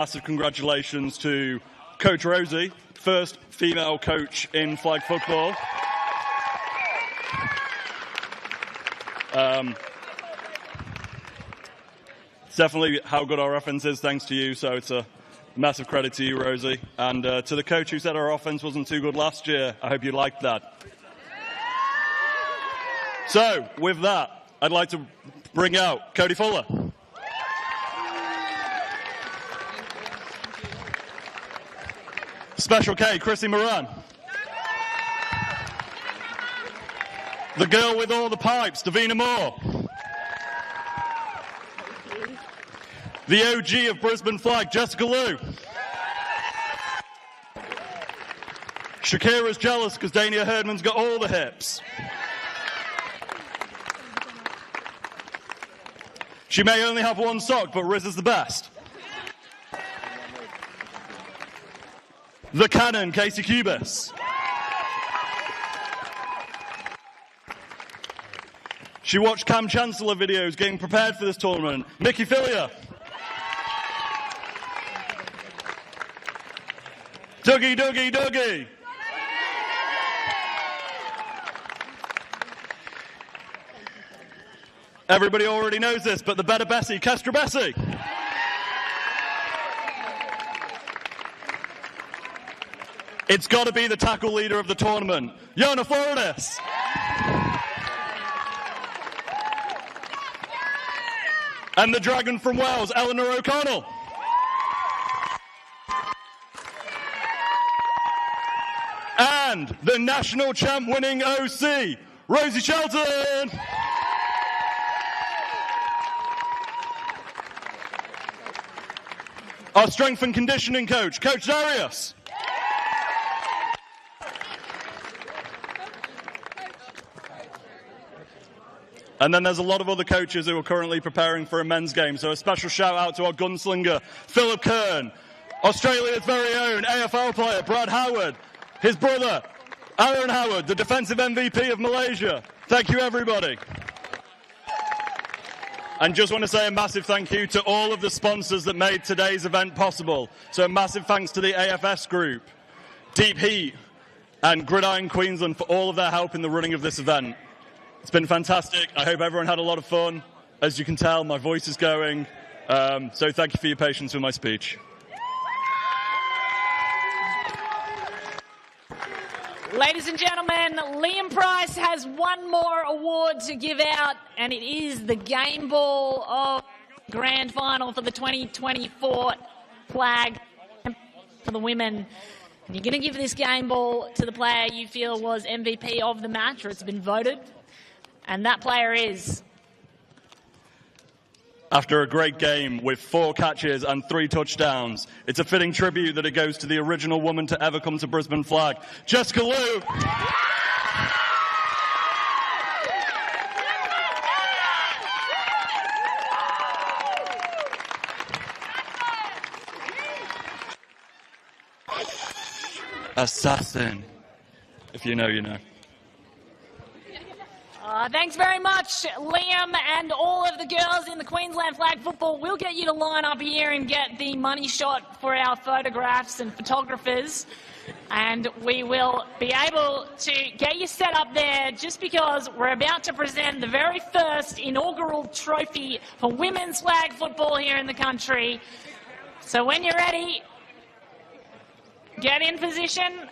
Massive congratulations to Coach Rosie, first female coach in flag football. It's definitely how good our offense is, thanks to you, so it's a massive credit to you, Rosie. And to the coach who said our offense wasn't too good last year, I hope you liked that. So, with that, I'd like to bring out Cody Fuller. Special K, Chrissy Moran. The girl with all the pipes, Davina Moore. The OG of Brisbane flag, Jessica Liu. Shakira's jealous because Dania Herdman's got all the hips. She may only have one sock, but Riz is the best. The Cannon, Casey Cubis. She watched Cam Chancellor videos getting prepared for this tournament, Mickey Filia. Dougie, Dougie, Dougie. Everybody already knows this, but the better Bessie, Kestra Bessie. It's got to be the tackle leader of the tournament, Yona Floridis. And the dragon from Wales, Eleanor O'Connell. And the national champ winning OC, Rosie Shelton. Our strength and conditioning coach, Coach Darius. And then there's a lot of other coaches who are currently preparing for a men's game. So a special shout out to our gunslinger, Philip Kern, Australia's very own AFL player, Brad Howard, his brother, Aaron Howard, the defensive MVP of Malaysia. Thank you, everybody. And just want to say a massive thank you to all of the sponsors that made today's event possible. So a massive thanks to the AFS Group, Deep Heat, and Gridiron Queensland for all of their help in the running of this event. It's been fantastic. I hope everyone had a lot of fun. As you can tell, my voice is going. So thank you for your patience with my speech. Ladies and gentlemen, Liam Price has one more award to give out, and it is the Game Ball of Grand Final for the 2024 flag for the women. And you're going to give this Game Ball to the player you feel was MVP of the match, or it's been voted. And that player is... After a great game with 4 catches and 3 touchdowns, it's a fitting tribute that it goes to the original woman to ever come to Brisbane flag, Jessica Liu. Assassin. If you know, you know. Thanks very much, Liam, and all of the girls in the Queensland flag football. We'll get you to line up here and get the money shot for our photographs and photographers. And we will be able to get you set up there just because we're about to present the very first inaugural trophy for women's flag football here in the country. So when you're ready, get in position.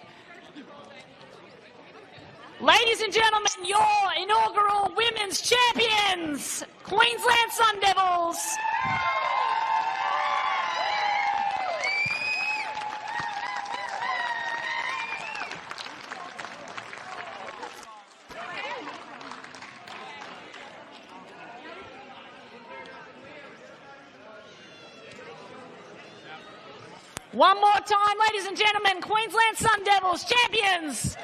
Ladies and gentlemen, your inaugural women's champions, Queensland Sun Devils. One more time, ladies and gentlemen, Queensland Sun Devils champions.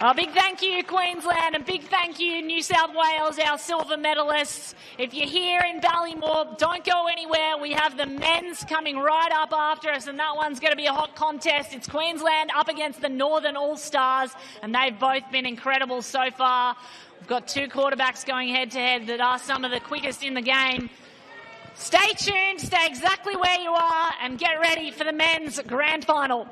A big thank you, Queensland, and big thank you, New South Wales, our silver medalists. If you're here in Ballymore, don't go anywhere. We have the men's coming right up after us, and that one's going to be a hot contest. It's Queensland up against the Northern All-Stars, and they've both been incredible so far. We've got 2 quarterbacks going head-to-head that are some of the quickest in the game. Stay tuned, stay exactly where you are, and get ready for the men's grand final.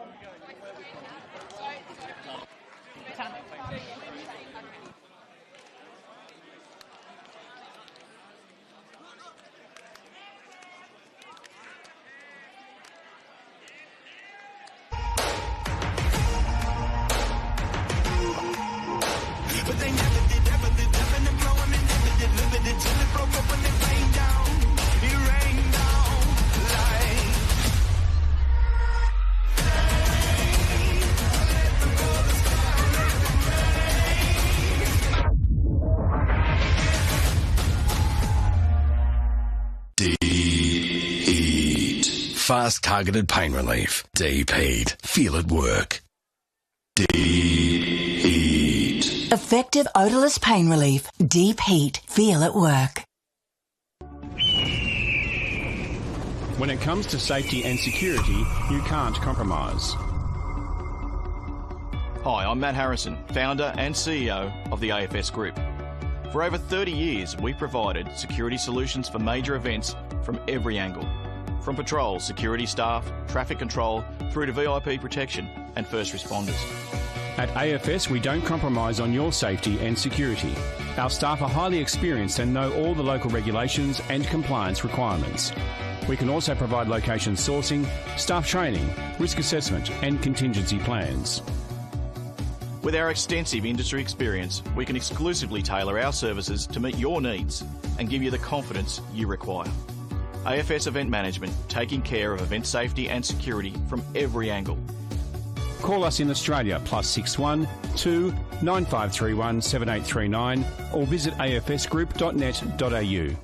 But they never did, ever did, ever did, blowing and never did, living it till it broke up when it rained down. It rained down like. Deep Heat. Fast targeted pain relief. Deep Heat. Feel it work. Deep Heat. Effective odourless pain relief. Deep Heat. Feel it work. When it comes to safety and security, you can't compromise. Hi, I'm Matt Harrison, founder and CEO of the AFS Group. For over 30 years, we've provided security solutions for major events from every angle. From patrol, security staff, traffic control, through to VIP protection and first responders. At AFS, we don't compromise on your safety and security. Our staff are highly experienced and know all the local regulations and compliance requirements. We can also provide location sourcing, staff training, risk assessment and contingency plans. With our extensive industry experience, we can exclusively tailor our services to meet your needs and give you the confidence you require. AFS Event Management, taking care of event safety and security from every angle. Call us in Australia +61 2 9531 7839 or visit afsgroup.net.au.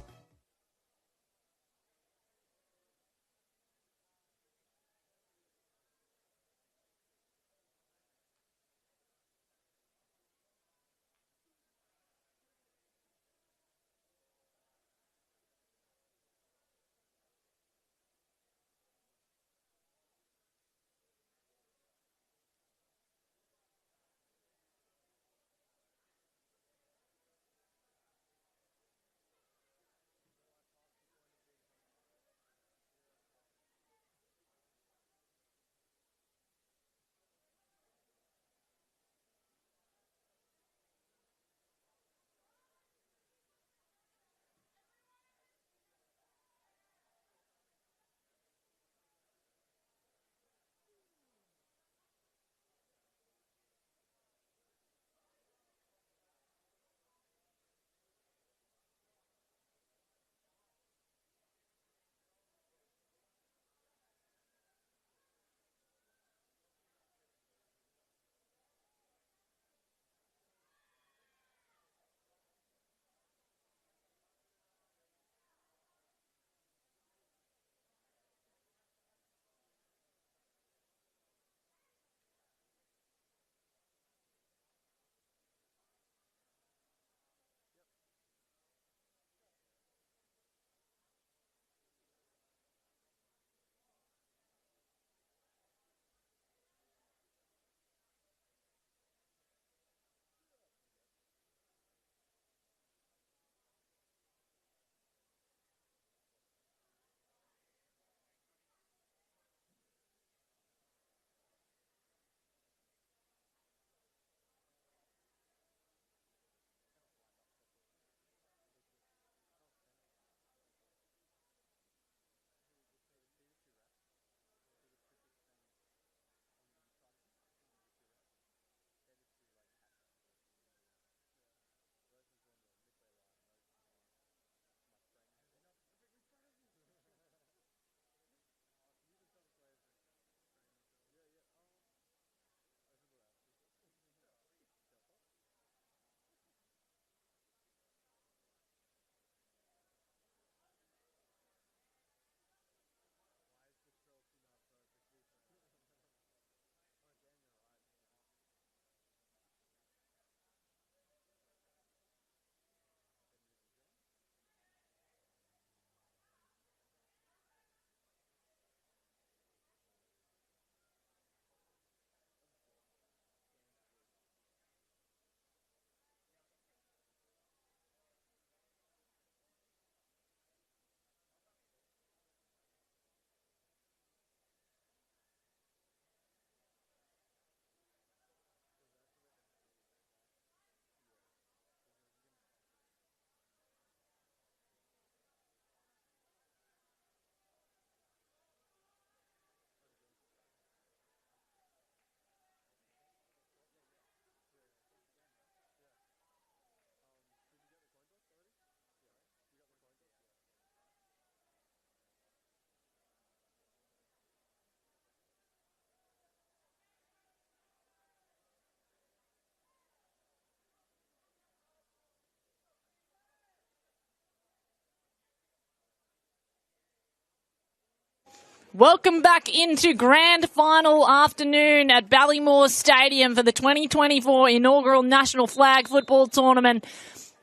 Welcome back into grand final afternoon at Ballymore Stadium for the 2024 inaugural National Flag Football Tournament.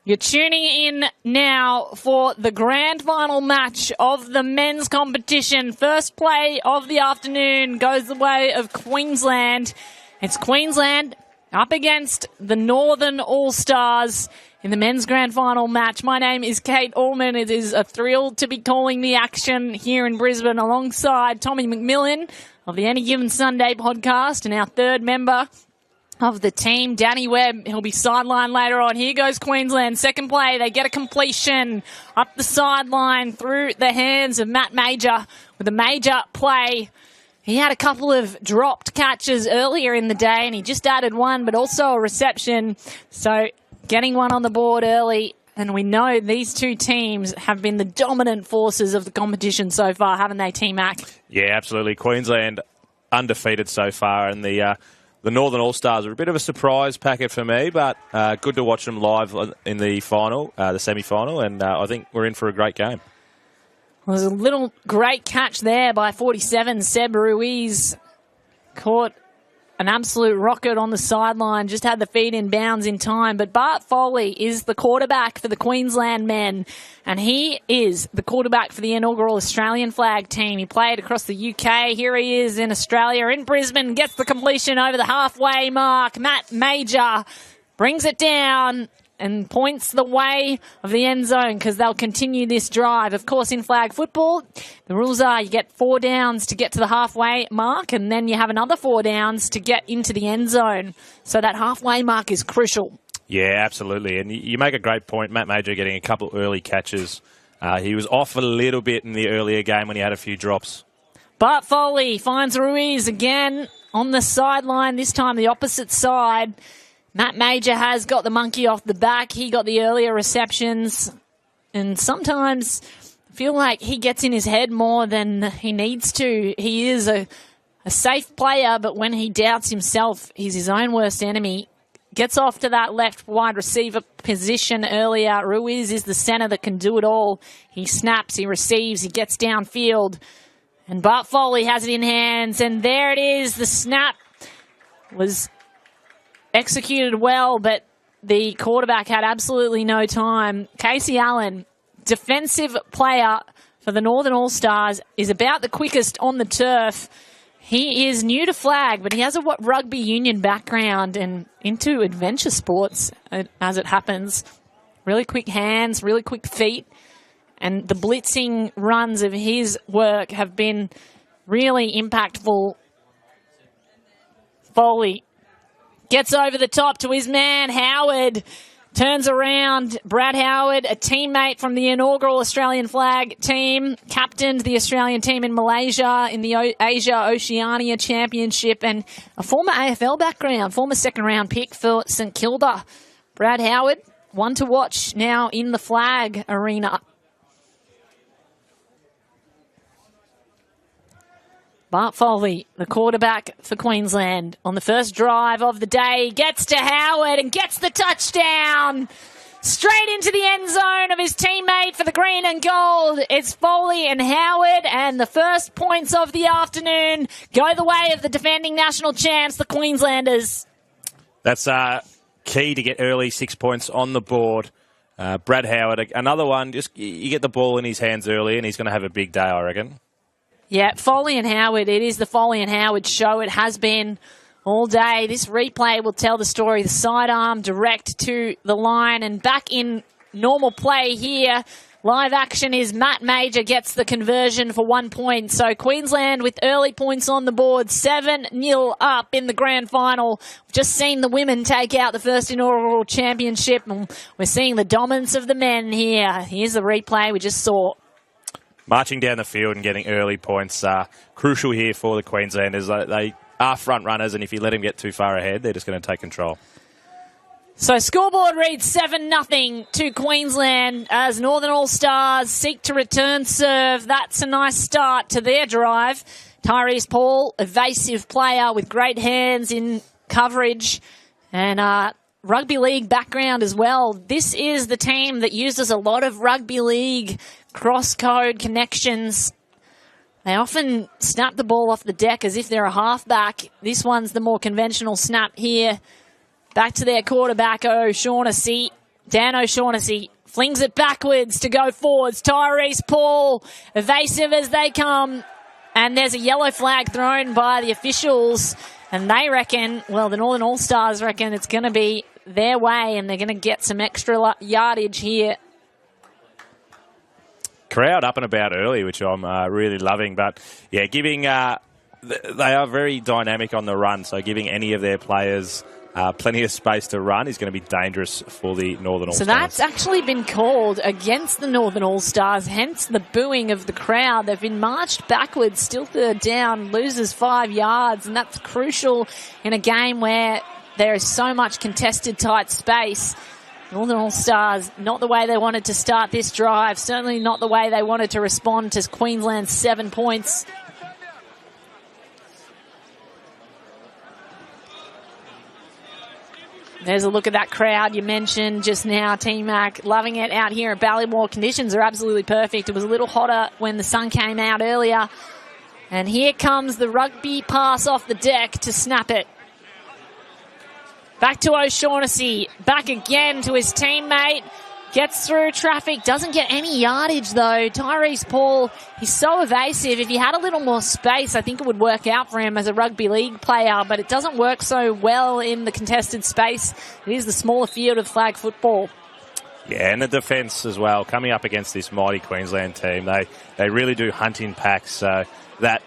You're tuning in now for the grand final match of the men's competition. First play of the afternoon goes the way of Queensland. It's Queensland up against the Northern All-Stars in the men's grand final match. My name is Kate Allman. It is a thrill to be calling the action here in Brisbane alongside Tommy McMillan of the Any Given Sunday podcast and our third member of the team, Danny Webb. He'll be sidelined later on. Here goes Queensland. Second play. They get a completion up the sideline through the hands of Matt Major with a major play. He had a couple of dropped catches earlier in the day and he just added one, but also a reception. So getting one on the board early, and we know these two teams have been the dominant forces of the competition so far, haven't they, Team Mac? Yeah, absolutely. Queensland undefeated so far, and the Northern All-Stars are a bit of a surprise packet for me, but good to watch them live in the final, the semi-final, and I think we're in for a great game. Well, there's a little great catch there by 47. Seb Ruiz caught an absolute rocket on the sideline, just had the feet in bounds in time. But Bart Foley is the quarterback for the Queensland men, and he is the quarterback for the inaugural Australian flag team. He played across the UK. Here he is in Australia, in Brisbane, gets the completion over the halfway mark. Matt Major brings it down and points the way of the end zone because they'll continue this drive. Of course, in flag football, the rules are you get 4 downs to get to the halfway mark, and then you have another 4 downs to get into the end zone. So that halfway mark is crucial. Yeah, absolutely. And you make a great point. Matt Major getting a couple of early catches. He was off a little bit in the earlier game when he had a few drops. Bart Foley finds Ruiz again on the sideline, this time the opposite side. Matt Major has got the monkey off the back. He got the earlier receptions. And sometimes I feel like he gets in his head more than he needs to. He is a safe player, but when he doubts himself, he's his own worst enemy. Gets off to that left wide receiver position earlier. Ruiz is the centre that can do it all. He snaps, he receives, he gets downfield. And Bart Foley has it in hands. And there it is. The snap was executed well, but the quarterback had absolutely no time. Casey Allen, defensive player for the Northern All-Stars, is about the quickest on the turf. He is new to flag, but he has a rugby union background and into adventure sports, as it happens. Really quick hands, really quick feet, and the blitzing runs of his work have been really impactful. Foley gets over the top to his man, Howard. Turns around. Brad Howard, a teammate from the inaugural Australian flag team, captained the Australian team in Malaysia in the Asia Oceania Championship, and a former AFL background, former second-round pick for St Kilda. Brad Howard, one to watch now in the flag arena. Bart Foley, the quarterback for Queensland, on the first drive of the day, gets to Howard and gets the touchdown. Straight into the end zone of his teammate for the green and gold. It's Foley and Howard, and the first points of the afternoon go the way of the defending national champs, the Queenslanders. That's key to get early 6 points on the board. Brad Howard, another one, just you get the ball in his hands early and he's going to have a big day, I reckon. Yeah, Foley and Howard, it is the Foley and Howard show. It has been all day. This replay will tell the story. The sidearm direct to the line, and back in normal play here. Live action is Matt Major gets the conversion for 1 point. So Queensland with early points on the board, 7-0 up in the grand final. We've just seen the women take out the first inaugural championship, and we're seeing the dominance of the men here. Here's the replay we just saw. Marching down the field and getting early points are crucial here for the Queenslanders. They are front runners, and if you let them get too far ahead, they're just going to take control. So scoreboard reads 7-0 to Queensland as Northern All-Stars seek to return serve. That's a nice start to their drive. Tyrese Paul, evasive player with great hands in coverage and rugby league background as well. This is the team that uses a lot of rugby league cross-code connections They often snap the ball off the deck as if they're a halfback. This one's the more conventional snap here. Back to their quarterback, O'Shaughnessy. Dan O'Shaughnessy flings it backwards to go forwards. Tyrese Paul, evasive as they come. And there's a yellow flag thrown by the officials. And they reckon, well, the Northern All-Stars reckon it's going to be their way and they're going to get some extra yardage here. Crowd up and about early, which I'm really loving. But, yeah, giving they are very dynamic on the run, so giving any of their players plenty of space to run is going to be dangerous for the Northern All-Stars. So that's actually been called against the Northern All-Stars, hence the booing of the crowd. They've been marched backwards, still third down, loses 5 yards, and that's crucial in a game where there is so much contested tight space. Northern All-Stars, not the way they wanted to start this drive, certainly not the way they wanted to respond to Queensland's 7 points. There's a look at that crowd you mentioned just now, T-Mac, loving it out here at Ballymore. Conditions are absolutely perfect. It was a little hotter when the sun came out earlier. And here comes the rugby pass off the deck to snap it. Back to O'Shaughnessy, back again to his teammate, gets through traffic, doesn't get any yardage though. Tyrese Paul, he's so evasive. If he had a little more space, I think it would work out for him as a rugby league player, but it doesn't work so well in the contested space. It is the smaller field of flag football. Yeah, and the defence as well, coming up against this mighty Queensland team. They really do hunt in packs, so that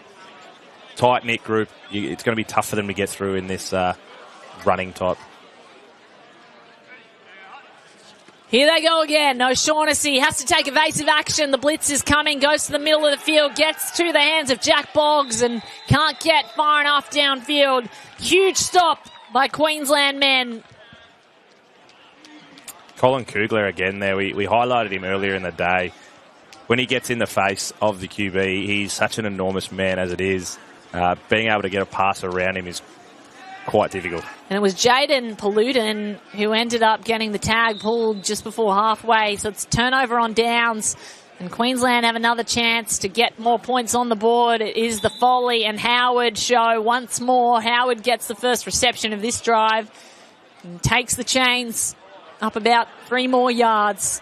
tight-knit group, it's going to be tough for them to get through in this running type. Here they go again. O'Shaughnessy has to take evasive action. The blitz is coming, goes to the middle of the field, gets to the hands of Jack Boggs and can't get far enough downfield. Huge stop by Queensland men. Colin Kugler again there. We highlighted him earlier in the day. When he gets in the face of the QB, he's such an enormous man as it is. Being able to get a pass around him is quite difficult. And it was Jaden Paludin who ended up getting the tag pulled just before halfway. So it's turnover on downs. And Queensland have another chance to get more points on the board. It is the Foley and Howard show once more. Howard gets the first reception of this drive and takes the chains up about 3 more yards.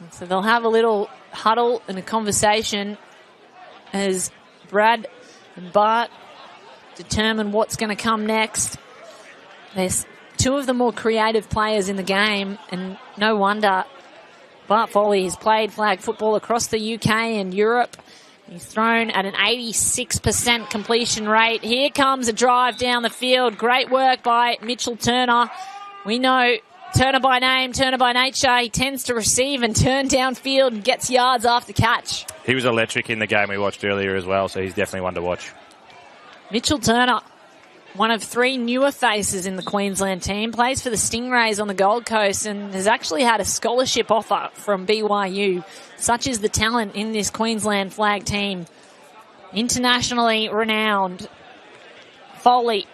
So they'll have a little huddle and a conversation as Brad and Bart determine what's going to come next. There's 2 of the more creative players in the game, and no wonder. Bart Foley has played flag football across the UK and Europe. He's thrown at an 86% completion rate. Here comes a drive down the field. Great work by Mitchell Turner. We know Turner by name, Turner by nature. He tends to receive and turn downfield and gets yards after catch. He was electric in the game we watched earlier as well, so he's definitely one to watch. Mitchell Turner, one of 3 newer faces in the Queensland team, plays for the Stingrays on the Gold Coast and has actually had a scholarship offer from BYU. Such is the talent in this Queensland flag team. Internationally renowned. Foley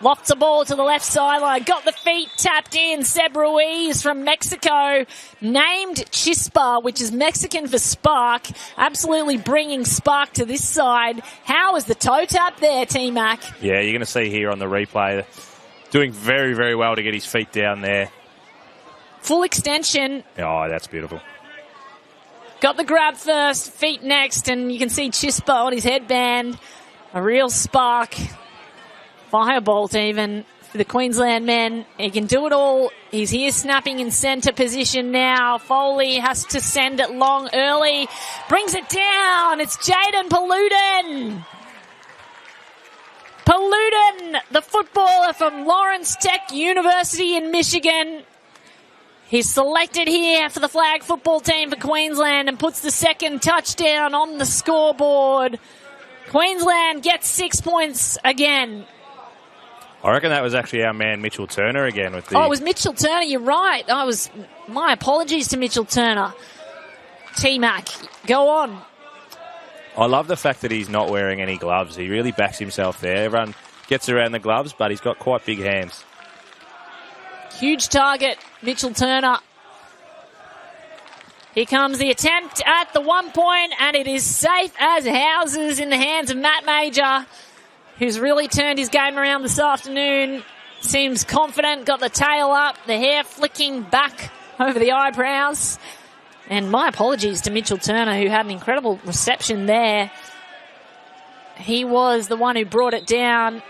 lofts a ball to the left sideline. Got the feet tapped in. Seb Ruiz from Mexico. Named Chispa, which is Mexican for spark. Absolutely bringing spark to this side. How is the toe tap there, T-Mac? Yeah, you're going to see here on the replay. Doing very, very well to get his feet down there. Full extension. Oh, that's beautiful. Got the grab first, feet next, and you can see Chispa on his headband. A real spark. Firebolt even for the Queensland men. He can do it all. He's here snapping in centre position now. Foley has to send it long early. Brings it down. It's Jaden Paludin. Paludin, the footballer from Lawrence Tech University in Michigan. He's selected here for the flag football team for Queensland and puts the second touchdown on the scoreboard. Queensland gets 6 points again. I reckon that was actually our man Mitchell Turner again with the... Oh, it was Mitchell Turner. You're right. My apologies to Mitchell Turner. T-Mac, go on. I love the fact that he's not wearing any gloves. He really backs himself there. Everyone gets around the gloves, but he's got quite big hands. Huge target, Mitchell Turner. Here comes the attempt at the 1 point, and it is safe as houses in the hands of Matt Major, who's really turned his game around this afternoon. Seems confident, got the tail up, the hair flicking back over the eyebrows. And my apologies to Mitchell Turner, who had an incredible reception there. He was the one who brought it down.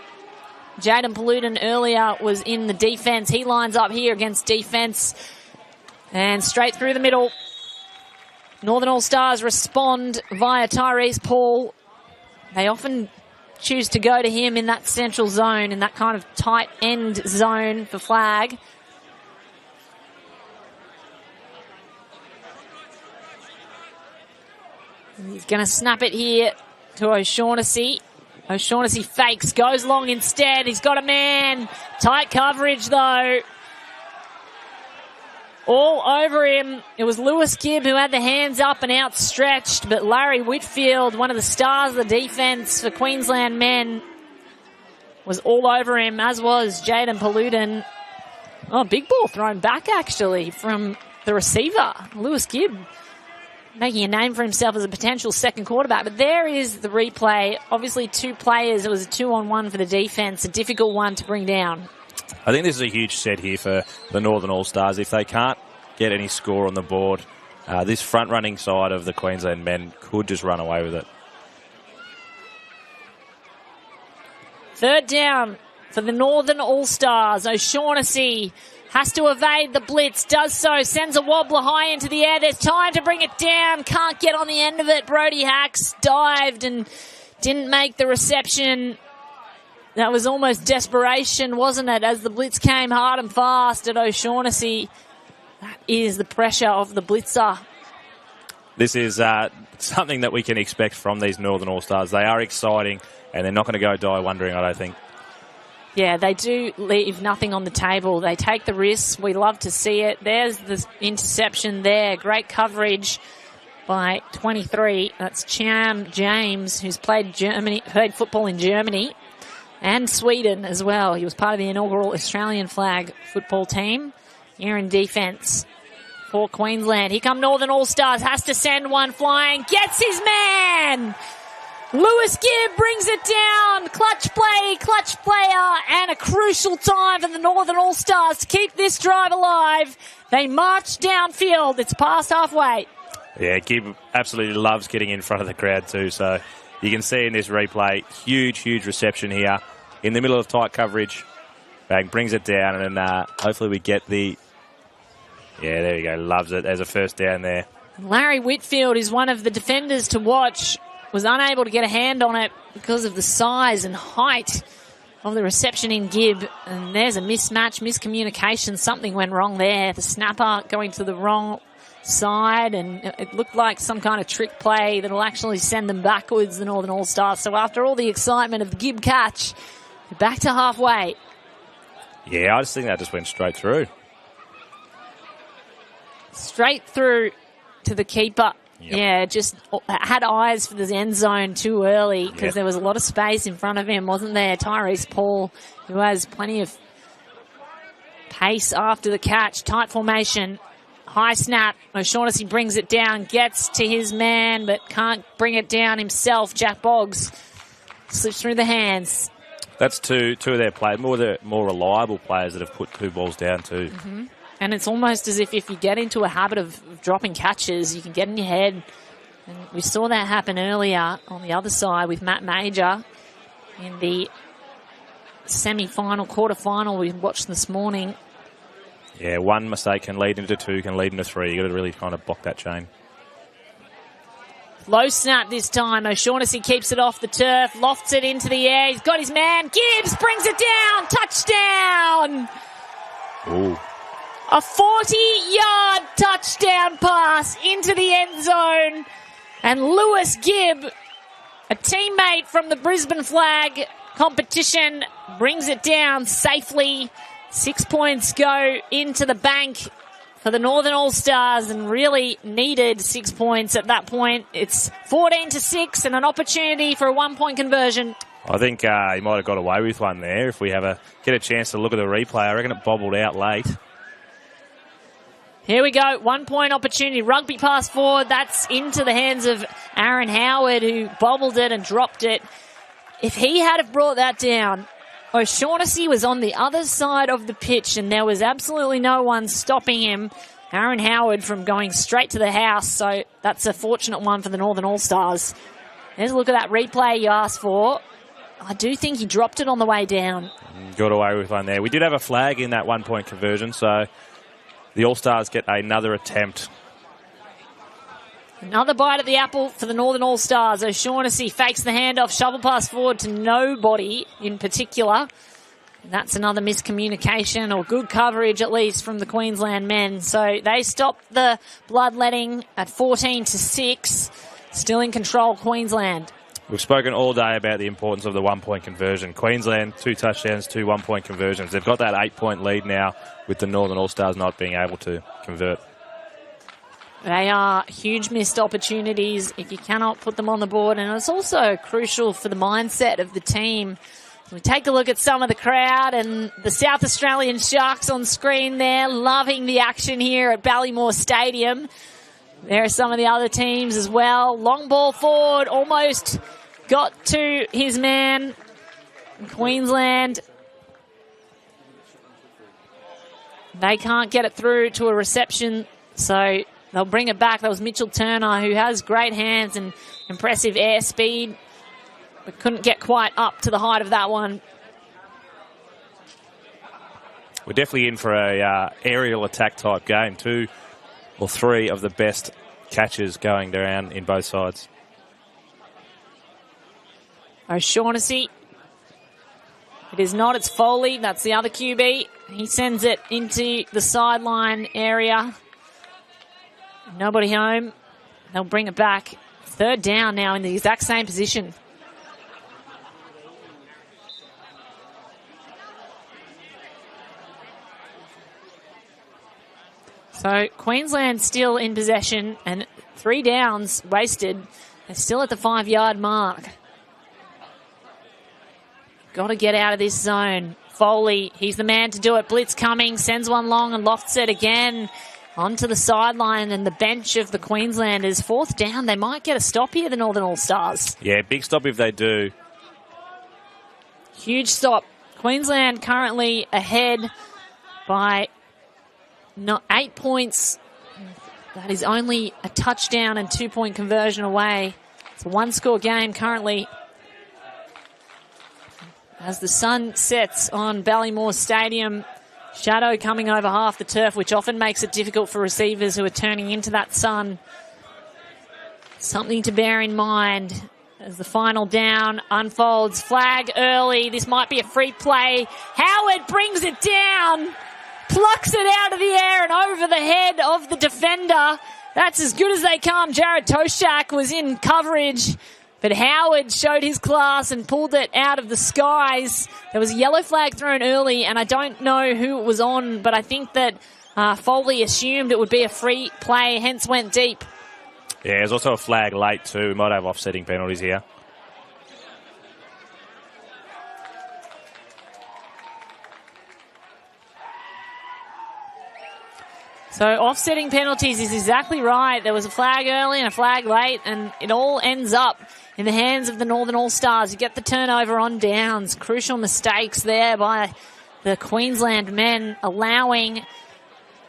Jaden Paludin earlier was in the defence. He lines up here against defence. And straight through the middle. Northern All-Stars respond via Tyrese Paul. They often choose to go to him in that central zone, in that kind of tight end zone for flag. He's going to snap it here to O'Shaughnessy. O'Shaughnessy fakes, goes long instead. He's got a man. Tight coverage, though. All over him. It was Lewis Gibb who had the hands up and outstretched, but Larry Whitfield, one of the stars of the defence for Queensland men, was all over him, as was Jaden Paludin. Oh, big ball thrown back, actually, from the receiver. Lewis Gibb making a name for himself as a potential second quarterback. But there is the replay. Obviously, two players. It was a 2-on-1 for the defence, a difficult one to bring down. I think this is a huge set here for the Northern All-Stars. If they can't get any score on the board, this front-running side of the Queensland men could just run away with it. Third down for the Northern All-Stars. O'Shaughnessy has to evade the blitz, does so, sends a wobbler high into the air. There's time to bring it down, can't get on the end of it. Brody Hacks dived and didn't make the reception. That was almost desperation, wasn't it, as the blitz came hard and fast at O'Shaughnessy. That is the pressure of the blitzer. This is something that we can expect from these Northern All-Stars. They are exciting, and they're not going to go die wondering, I don't think. Yeah, they do leave nothing on the table. They take the risks. We love to see it. There's the interception there. Great coverage by 23. That's Cham James, who's played football in Germany and Sweden as well. He was part of the inaugural Australian flag football team. Here in defence for Queensland. Here come Northern All-Stars. Has to send one flying. Gets his man! Lewis Gibb brings it down. Clutch play, clutch player, and a crucial time for the Northern All-Stars to keep this drive alive. They march downfield. It's past halfway. Yeah, Gibb absolutely loves getting in front of the crowd too, so you can see in this replay, huge reception here. In the middle of tight coverage, bang, brings it down, and then hopefully we get the... Yeah, there you go, loves it. There's a first down there. Larry Whitfield is one of the defenders to watch. Was unable to get a hand on it because of the size and height of the reception in Gibb. And there's a mismatch, miscommunication. Something went wrong there. The snapper going to the wrong side, and it looked like some kind of trick play that will actually send them backwards, the Northern All-Stars. So after all the excitement of the Gibb catch, back to halfway. Yeah, I just think that just went straight through. Straight through to the keeper. Yep. Yeah, just had eyes for the end zone too early because there was a lot of space in front of him, wasn't there? Tyrese Paul, who has plenty of pace after the catch. Tight formation. High snap. O'Shaughnessy brings it down, gets to his man, but can't bring it down himself. Jack Boggs slips through the hands. That's two of their players, more reliable players that have put two balls down too. Mm-hmm. And it's almost as if you get into a habit of dropping catches, you can get in your head. And we saw that happen earlier on the other side with Matt Major in the semi-final, quarter-final we watched this morning. Yeah, one mistake can lead into two, can lead into three. You've got to really kind of block that chain. Low snap this time. O'Shaughnessy keeps it off the turf, lofts it into the air. He's got his man. Gibbs brings it down. Touchdown. Ooh. A 40-yard touchdown pass into the end zone. And Lewis Gibb, a teammate from the Brisbane flag competition, brings it down safely. 6 points go into the bank for the Northern All-Stars and really needed 6 points at that point. It's 14-6 and an opportunity for a 1-point conversion. I think he might have got away with one there. If we get a chance to look at the replay, I reckon it bobbled out late. Here we go, 1 point opportunity. Rugby pass forward, that's into the hands of Aaron Howard, who bobbled it and dropped it. If he had have brought that down, O'Shaughnessy was on the other side of the pitch and there was absolutely no one stopping him, Aaron Howard, from going straight to the house. So that's a fortunate one for the Northern All-Stars. There's a look at that replay you asked for. I do think he dropped it on the way down. Got away with one there. We did have a flag in that 1 point conversion, so the All-Stars get another attempt. Another bite at the apple for the Northern All-Stars. O'Shaughnessy fakes the handoff, shovel pass forward to nobody in particular. And that's another miscommunication, or good coverage at least, from the Queensland men. So they stopped the bloodletting at 14-6. Still in control, Queensland. We've spoken all day about the importance of the 1 point conversion. Queensland, 2 touchdowns, 2 1 point conversions. They've got that 8 point lead now with the Northern All-Stars not being able to convert. They are huge missed opportunities if you cannot put them on the board. And it's also crucial for the mindset of the team. We take a look at some of the crowd and the South Australian Sharks on screen there, loving the action here at Ballymore Stadium. There are some of the other teams as well. Long ball forward, almost got to his man. Queensland, they can't get it through to a reception, so they'll bring it back. That was Mitchell Turner, who has great hands and impressive air speed, but couldn't get quite up to the height of that one. We're definitely in for a aerial attack type game. 2 or 3 of the best catches going down in both sides. O'Shaughnessy. It is not, it's Foley. That's the other QB. He sends it into the sideline area. Nobody home. They'll bring it back. 3rd down now in the exact same position. So Queensland still in possession and 3 downs wasted. They're still at the 5-yard mark. Got to get out of this zone. Foley, he's the man to do it. Blitz coming, sends one long and lofts it again onto the sideline, and the bench of the Queenslanders. 4th down, they might get a stop here, the Northern All-Stars. Yeah, big stop if they do. Huge stop. Queensland currently ahead by 8 points. That is only a touchdown and 2 point conversion away. It's a 1-score game currently. As the sun sets on Ballymore Stadium, shadow coming over half the turf, which often makes it difficult for receivers who are turning into that sun. Something to bear in mind as the final down unfolds. Flag early. This might be a free play. Howard brings it down, plucks it out of the air and over the head of the defender. That's as good as they come. Jared Toshak was in coverage, but Howard showed his class and pulled it out of the skies. There was a yellow flag thrown early, and I don't know who it was on, but I think that Foley assumed it would be a free play, hence went deep. Yeah, there's also a flag late too. We might have offsetting penalties here. So offsetting penalties is exactly right. There was a flag early and a flag late, and it all ends up in the hands of the Northern All-Stars. You get the turnover on downs. Crucial mistakes there by the Queensland men, allowing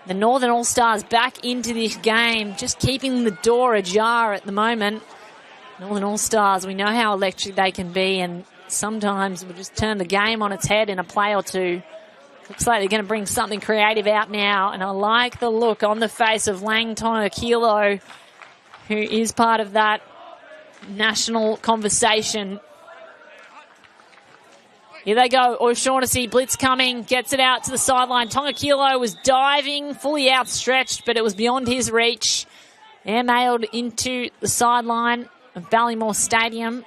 the Northern All-Stars back into this game, just keeping the door ajar at the moment. Northern All-Stars, we know how electric they can be, and sometimes we'll just turn the game on its head in a play or two. Looks like they're going to bring something creative out now, and I like the look on the face of Lang Tonakilo, who is part of that national conversation. Here they go. O'Shaughnessy, blitz coming, gets it out to the sideline. Tonakilo was diving, fully outstretched, but it was beyond his reach. Air-mailed into the sideline of Ballymore Stadium.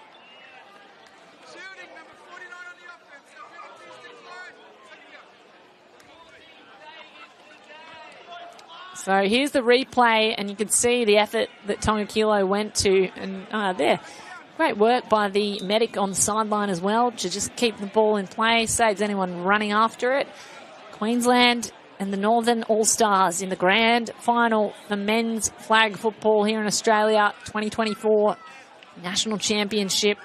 So here's the replay, and you can see the effort that Tonakilo went to. And there, Great work by the medic on the sideline as well to just keep the ball in play, saves anyone running after it. Queensland and the Northern All-Stars in the grand final for men's flag football here in Australia, 2024 National Championship.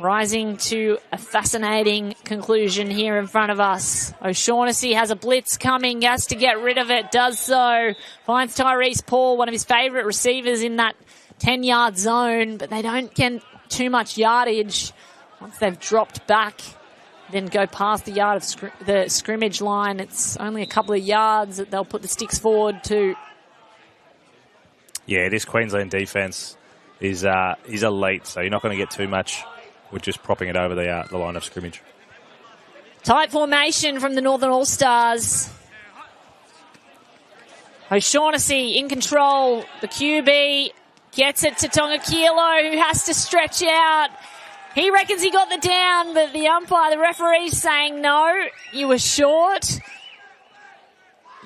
Rising to a fascinating conclusion here in front of us. O'Shaughnessy has a blitz coming, has to get rid of it, does so. Finds Tyrese Paul, one of his favourite receivers in that 10-yard zone, but they don't get too much yardage once they've dropped back, then go past the yard of the scrimmage line. It's only a couple of yards that they'll put the sticks forward to. Yeah, this Queensland defence is elite, so you're not going to get too much with just propping it over the line of scrimmage. Tight formation from the Northern All-Stars. O'Shaughnessy in control. The QB gets it to Tonga-Kilo, who has to stretch out. He reckons he got the down, but the umpire, the referee's saying, no, you were short.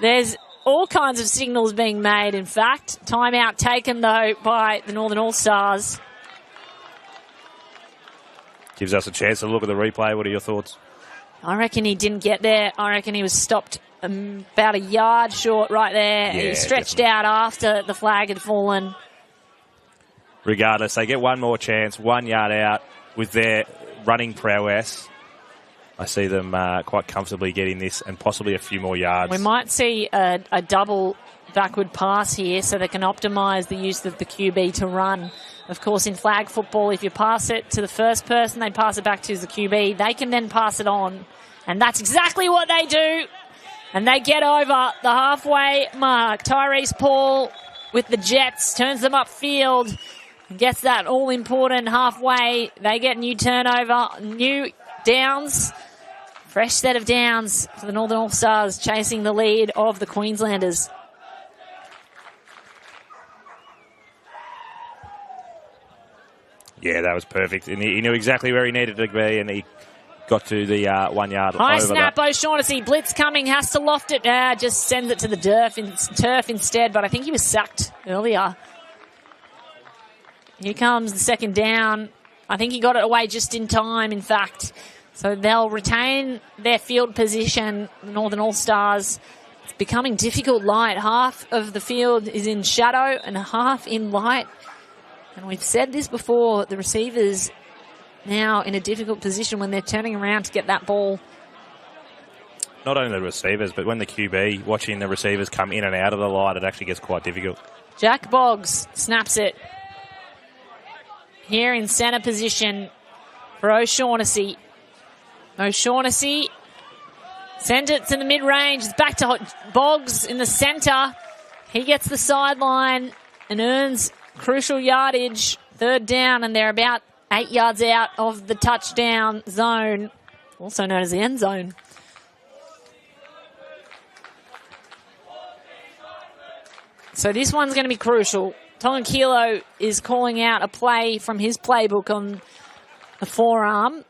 There's all kinds of signals being made, in fact. Timeout taken, though, by the Northern All-Stars. Gives us a chance to look at the replay. What are your thoughts? I reckon he didn't get there. I reckon he was stopped about a yard short right there. Yeah, he stretched definitely out after the flag had fallen. Regardless, they get one more chance, 1 yard out with their running prowess. I see them quite comfortably getting this and possibly a few more yards. We might see a double backward pass here so they can optimise the use of the QB to run. Of course, in flag football, if you pass it to the first person, they pass it back to the QB. They can then pass it on. And that's exactly what they do. And they get over the halfway mark. Tyrese Paul with the Jets turns them upfield and gets that all-important halfway. They get new turnover, new downs. Fresh set of downs for the Northern All-Stars chasing the lead of the Queenslanders. Yeah, that was perfect. And he knew exactly where he needed to be, and he got to the 1 yard High over snap, that. O'Shaughnessy. Blitz coming, has to loft it. Just sends it to the turf instead, but I think he was sacked earlier. Here comes the second down. I think he got it away just in time, in fact. So they'll retain their field position, the Northern All-Stars. It's becoming difficult light. Half of the field is in shadow and half in light. And we've said this before, the receivers now in a difficult position when they're turning around to get that ball. Not only the receivers, but when the QB, watching the receivers come in and out of the light, it actually gets quite difficult. Jack Boggs snaps it. Here in centre position for O'Shaughnessy. O'Shaughnessy sends it to the mid-range. It's back to Boggs in the centre. He gets the sideline and earns crucial yardage. Third down, and they're about 8 yards out of the touchdown zone, also known as the end zone. So this one's going to be crucial. Tonga-Kilo is calling out a play from his playbook on the forearm.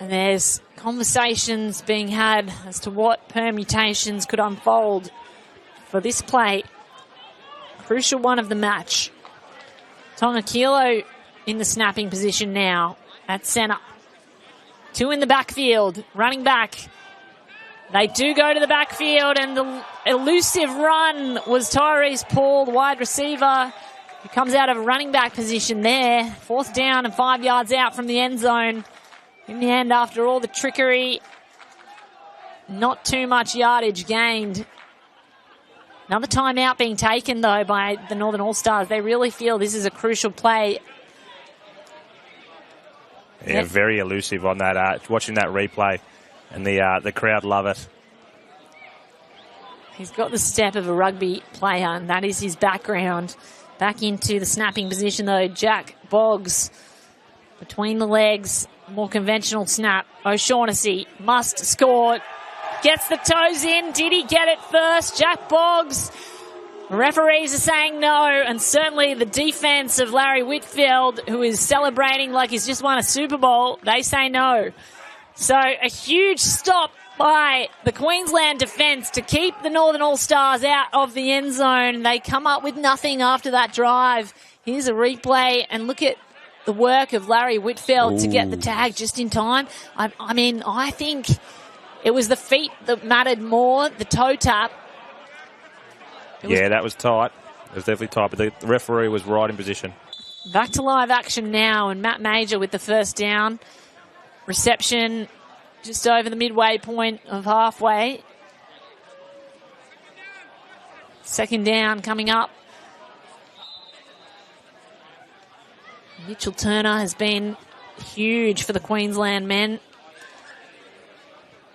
And there's conversations being had as to what permutations could unfold for this play. Crucial one of the match. Tonga-Kilo in the snapping position now at centre. Two in the backfield, running back. They do go to the backfield, and the elusive run was Tyrese Paul, the wide receiver, who comes out of a running back position there. Fourth down and 5 yards out from the end zone. In the end, after all the trickery, not too much yardage gained. Another timeout being taken, though, by the Northern All-Stars. They really feel this is a crucial play. Yeah, very elusive on that. Watching that replay, and the crowd love it. He's got the step of a rugby player, and that is his background. Back into the snapping position, though. Jack Boggs between the legs. More conventional snap. O'Shaughnessy must score. Gets the toes in. Did he get it first? Jack Boggs. Referees are saying no, and certainly the defense of Larry Whitfield, who is celebrating like he's just won a Super Bowl, they say no. So a huge stop by the Queensland defence to keep the Northern All-Stars out of the end zone. They come up with nothing after that drive. Here's a replay, and look at the work of Larry Whitfield to get the tag just in time. I mean, I think it was the feet that mattered more, the toe tap. That was tight. It was definitely tight, but the referee was right in position. Back to live action now, and Matt Major with the first down. Reception just over the midway point of halfway. Second down coming up. Mitchell Turner has been huge for the Queensland men,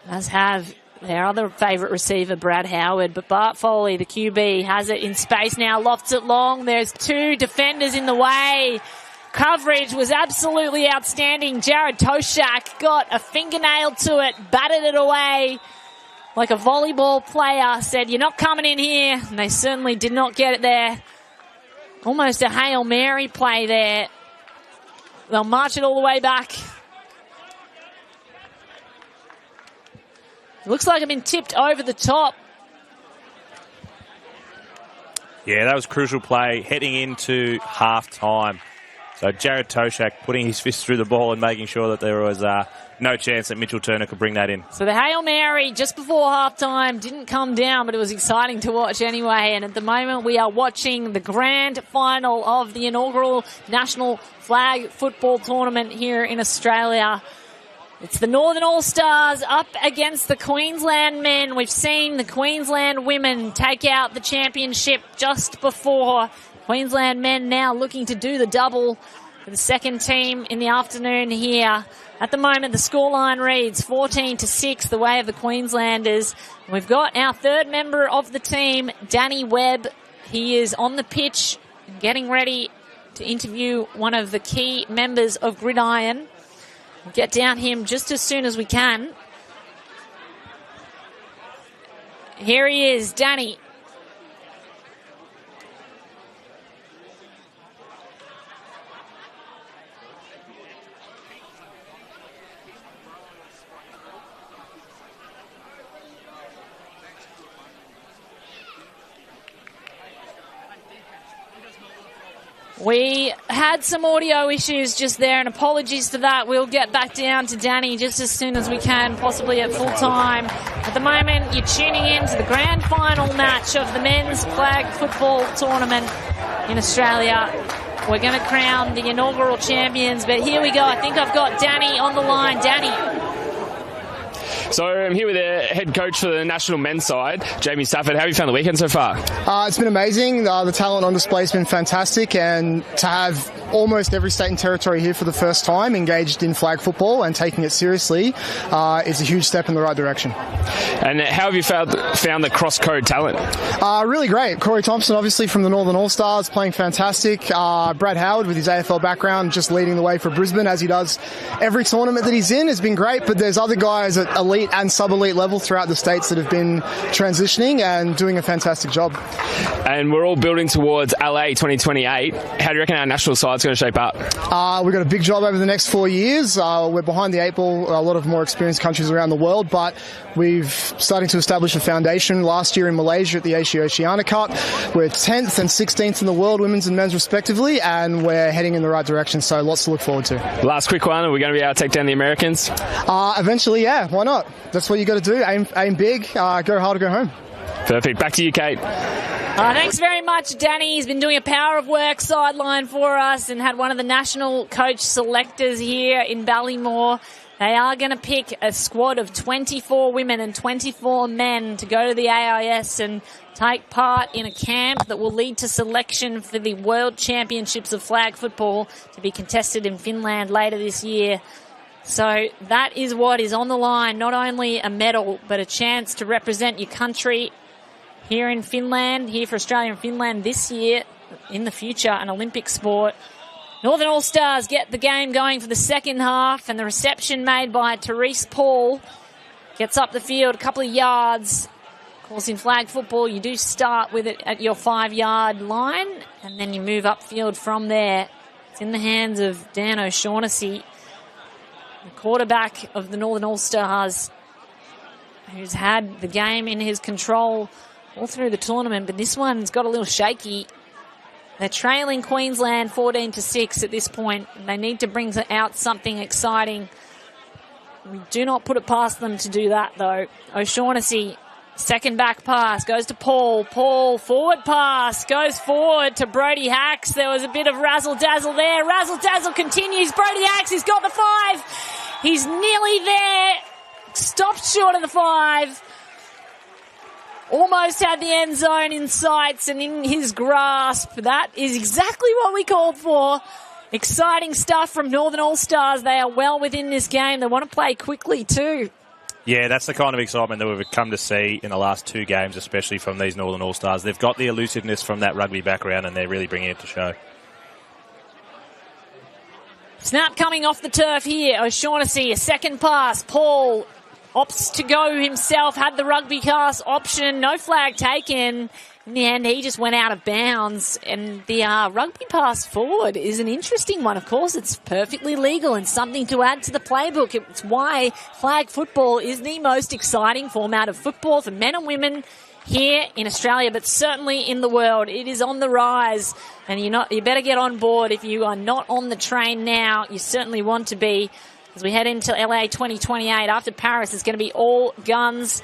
as have their other favourite receiver, Brad Howard. But Bart Foley, the QB, has it in space now, lofts it long. There's two defenders in the way. Coverage was absolutely outstanding. Jared Toshak got a fingernail to it, batted it away like a volleyball player, said, "You're not coming in here." And they certainly did not get it there. Almost a Hail Mary play there. They'll march it all the way back. It looks like I've been tipped over the top. Yeah, that was a crucial play heading into half-time. So Jared Toshak putting his fist through the ball and making sure that there was no chance that Mitchell Turner could bring that in. So the Hail Mary just before halftime didn't come down, but it was exciting to watch anyway. And at the moment we are watching the grand final of the inaugural National Flag Football Tournament here in Australia. It's the Northern All-Stars up against the Queensland men. We've seen the Queensland women take out the championship just before. Queensland men now looking to do the double for the second team in the afternoon here. At the moment, the scoreline reads 14-6, the way of the Queenslanders. We've got our third member of the team, Danny Webb. He is on the pitch getting ready to interview one of the key members of Gridiron. We'll get down him just as soon as we can. Here he is, Danny. We had some audio issues just there, and apologies for that. We'll get back down to Danny just as soon as we can, possibly at full time. At the moment, you're tuning in to the grand final match of the men's flag football tournament in Australia. We're going to crown the inaugural champions, but here we go. I think I've got Danny on the line. Danny. So I'm here with the head coach for the national men's side, Jamie Stafford. How have you found the weekend so far? It's been amazing. The talent on display has been fantastic, and to have almost every state and territory here for the first time engaged in flag football and taking it seriously is a huge step in the right direction. And how have you found the cross-code talent? Really great. Corey Thompson, obviously from the Northern All-Stars, playing fantastic. Brad Howard with his AFL background just leading the way for Brisbane, as he does every tournament that he's in, has been great. But there's other guys at elite and sub-elite level throughout the states that have been transitioning and doing a fantastic job. And we're all building towards LA 2028. How do you reckon our national side's going to shape up? We've got a big job over the next 4 years. We're behind the eight ball, a lot of more experienced countries around the world, but we've starting to establish a foundation last year in Malaysia at the Asia-Oceania Cup. We're 10th and 16th in the world, women's and men's respectively, and we're heading in the right direction, so lots to look forward to. Last quick one, are we going to be able to take down the Americans? Eventually, yeah, why not? That's what you got to do. Aim big, go hard or go home. Perfect. Back to you, Kate. Thanks very much, Danny. He's been doing a power of work sideline for us and had one of the national coach selectors here in Ballymore. They are going to pick a squad of 24 women and 24 men to go to the AIS and take part in a camp that will lead to selection for the World Championships of Flag Football to be contested in Finland later this year. So that is what is on the line, not only a medal, but a chance to represent your country here in Finland, here for Australia and Finland this year, in the future, an Olympic sport. Northern All-Stars get the game going for the second half, and the reception made by Therese Paul gets up the field a couple of yards. Of course, in flag football, you do start with it at your 5-yard line, and then you move upfield from there. It's in the hands of Dan O'Shaughnessy, the quarterback of the Northern All-Stars. who's had the game in his control all through the tournament, but this one's got a little shaky. They're trailing Queensland 14-6 at this point. They need to bring out something exciting. We do not put it past them to do that, though. O'Shaughnessy, second back pass, goes to Paul. Paul, forward pass, goes forward to Brody Hacks. There was a bit of razzle-dazzle there. Razzle-dazzle continues. Brody Hacks, he's got the 5. He's nearly there. Stopped short of the 5. Almost had the end zone in sights and in his grasp. That is exactly what we called for. Exciting stuff from Northern All-Stars. They are well within this game. They want to play quickly too. Yeah, that's the kind of excitement that we've come to see in the last 2 games, especially from these Northern All-Stars. They've got the elusiveness from that rugby background and they're really bringing it to show. Snap coming off the turf here. O'Shaughnessy, a second pass. Paul opts to go himself, had the rugby pass option, no flag taken. In the end, he just went out of bounds. And the rugby pass forward is an interesting one. Of course, it's perfectly legal and something to add to the playbook. It's why flag football is the most exciting format of football for men and women here in Australia, but certainly in the world. It is on the rise, and you better get on board. If you are not on the train now, you certainly want to be. As we head into LA 2028, after Paris, it's going to be all guns,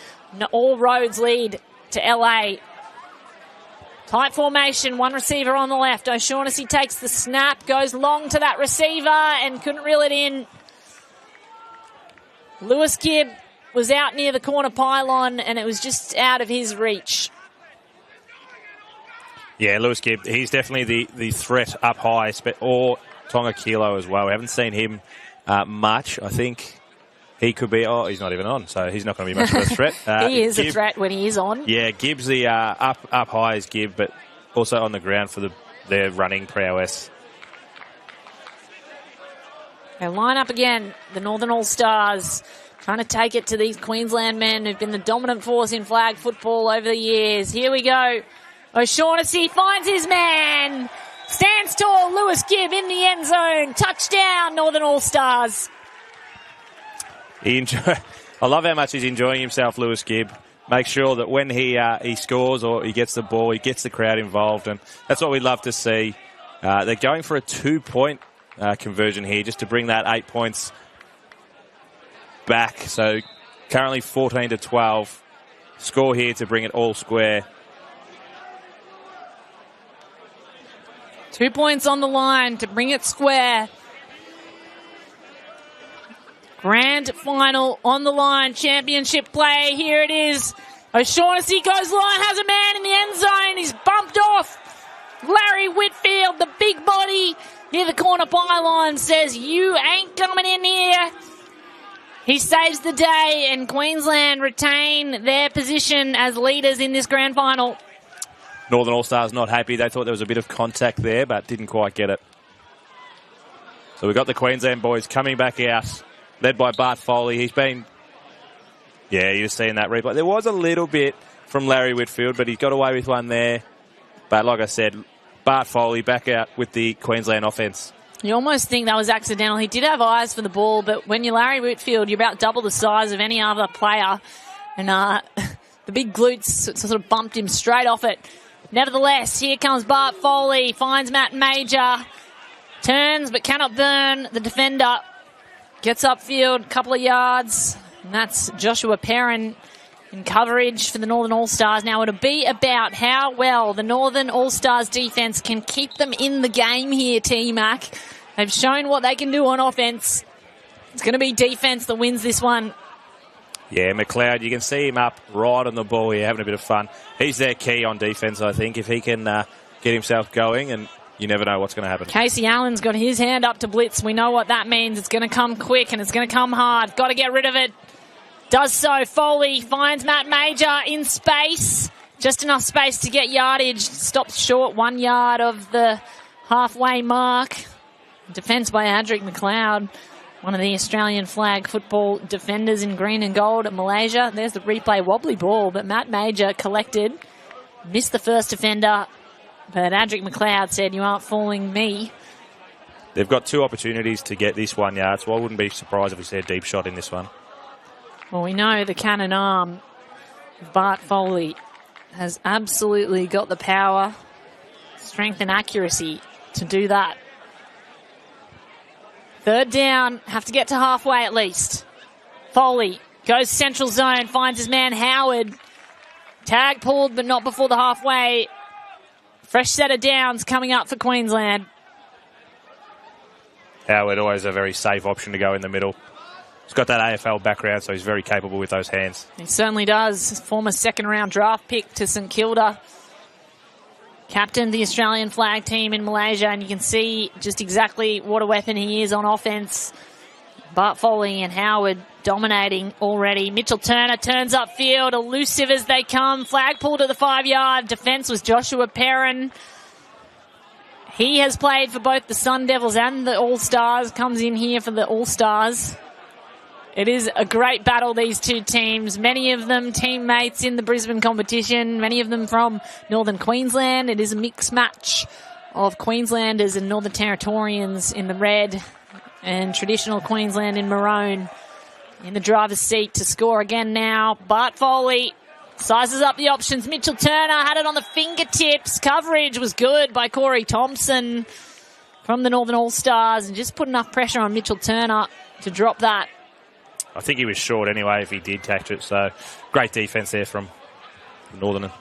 all roads lead to LA. Tight formation, one receiver on the left. O'Shaughnessy takes the snap, goes long to that receiver and couldn't reel it in. Lewis Gibb was out near the corner pylon and it was just out of his reach. Yeah, Lewis Gibb, he's definitely the threat up high, or Tonga Kilo as well. We haven't seen him much. I think he could be... Oh, he's not even on, so he's not going to be much of a threat. He is a threat when he is on. Yeah, Gibbs, the up high is Gibb, but also on the ground for their running prowess. They line up again, the Northern All-Stars, trying to take it to these Queensland men who've been the dominant force in flag football over the years. Here we go. O'Shaughnessy finds his man. Stands tall, Lewis Gibb in the end zone. Touchdown, Northern All-Stars. I love how much he's enjoying himself, Lewis Gibb. Make sure that when he scores or he gets the ball, he gets the crowd involved, and that's what we love to see. They're going for a 2-point conversion here just to bring that 8 points back. So currently 14-12. Score here to bring it all square. 2 points on the line to bring it square. Grand final on the line. Championship play. Here it is. O'Shaughnessy goes line, has a man in the end zone. He's bumped off. Larry Whitfield, the big body near the corner pylon, says, "You ain't coming in here." He saves the day, and Queensland retain their position as leaders in this grand final. Northern All-Stars not happy. They thought there was a bit of contact there, but didn't quite get it. So we've got the Queensland boys coming back out, led by Bart Foley. He's been... Yeah, you're seeing that replay. There was a little bit from Larry Whitfield, but he's got away with one there. But like I said, Bart Foley back out with the Queensland offence. You almost think that was accidental. He did have eyes for the ball, but when you're Larry Whitfield, you're about double the size of any other player. And the big glutes sort of bumped him straight off it. Nevertheless, here comes Bart Foley, finds Matt Major, turns but cannot burn the defender. Gets upfield, a couple of yards, and that's Joshua Perrin in coverage for the Northern All-Stars. Now, it'll be about how well the Northern All-Stars defence can keep them in the game here, T-Mac. They've shown what they can do on offence. It's going to be defence that wins this one. Yeah, McLeod, you can see him up right on the ball here, having a bit of fun. He's their key on defence, I think, if he can get himself going, and you never know what's going to happen. Casey Allen's got his hand up to blitz. We know what that means. It's going to come quick and it's going to come hard. Got to get rid of it. Does so. Foley finds Matt Major in space. Just enough space to get yardage. Stops short 1 yard of the halfway mark. Defence by Adric McLeod, one of the Australian flag football defenders in green and gold at Malaysia. There's the replay, wobbly ball, but Matt Major collected. Missed the first defender, but Adric McLeod said, "You aren't fooling me." They've got 2 opportunities to get this 1 yard, so I wouldn't be surprised if we see a deep shot in this one. Well, we know the cannon arm, Bart Foley, has absolutely got the power, strength and accuracy to do that. Third down, have to get to halfway at least. Foley goes central zone, finds his man Howard. Tag pulled, but not before the halfway. Fresh set of downs coming up for Queensland. Howard, always a very safe option to go in the middle. He's got that AFL background, so he's very capable with those hands. He certainly does. Former second-round draft pick to St Kilda. Captained the Australian flag team in Malaysia, and you can see just exactly what a weapon he is on offense. Bart Foley and Howard dominating already. Mitchell Turner turns upfield, elusive as they come. Flag pulled at the 5-yard. Defence was Joshua Perrin. He has played for both the Sun Devils and the All-Stars. Comes in here for the All-Stars. It is a great battle, these two teams. Many of them teammates in the Brisbane competition. Many of them from Northern Queensland. It is a mixed match of Queenslanders and Northern Territorians in the red and traditional Queensland in maroon. In the driver's seat to score again now. Bart Foley sizes up the options. Mitchell Turner had it on the fingertips. Coverage was good by Corey Thompson from the Northern All-Stars and just put enough pressure on Mitchell Turner to drop that. I think he was short anyway if he did catch it, so great defence there from the Northern.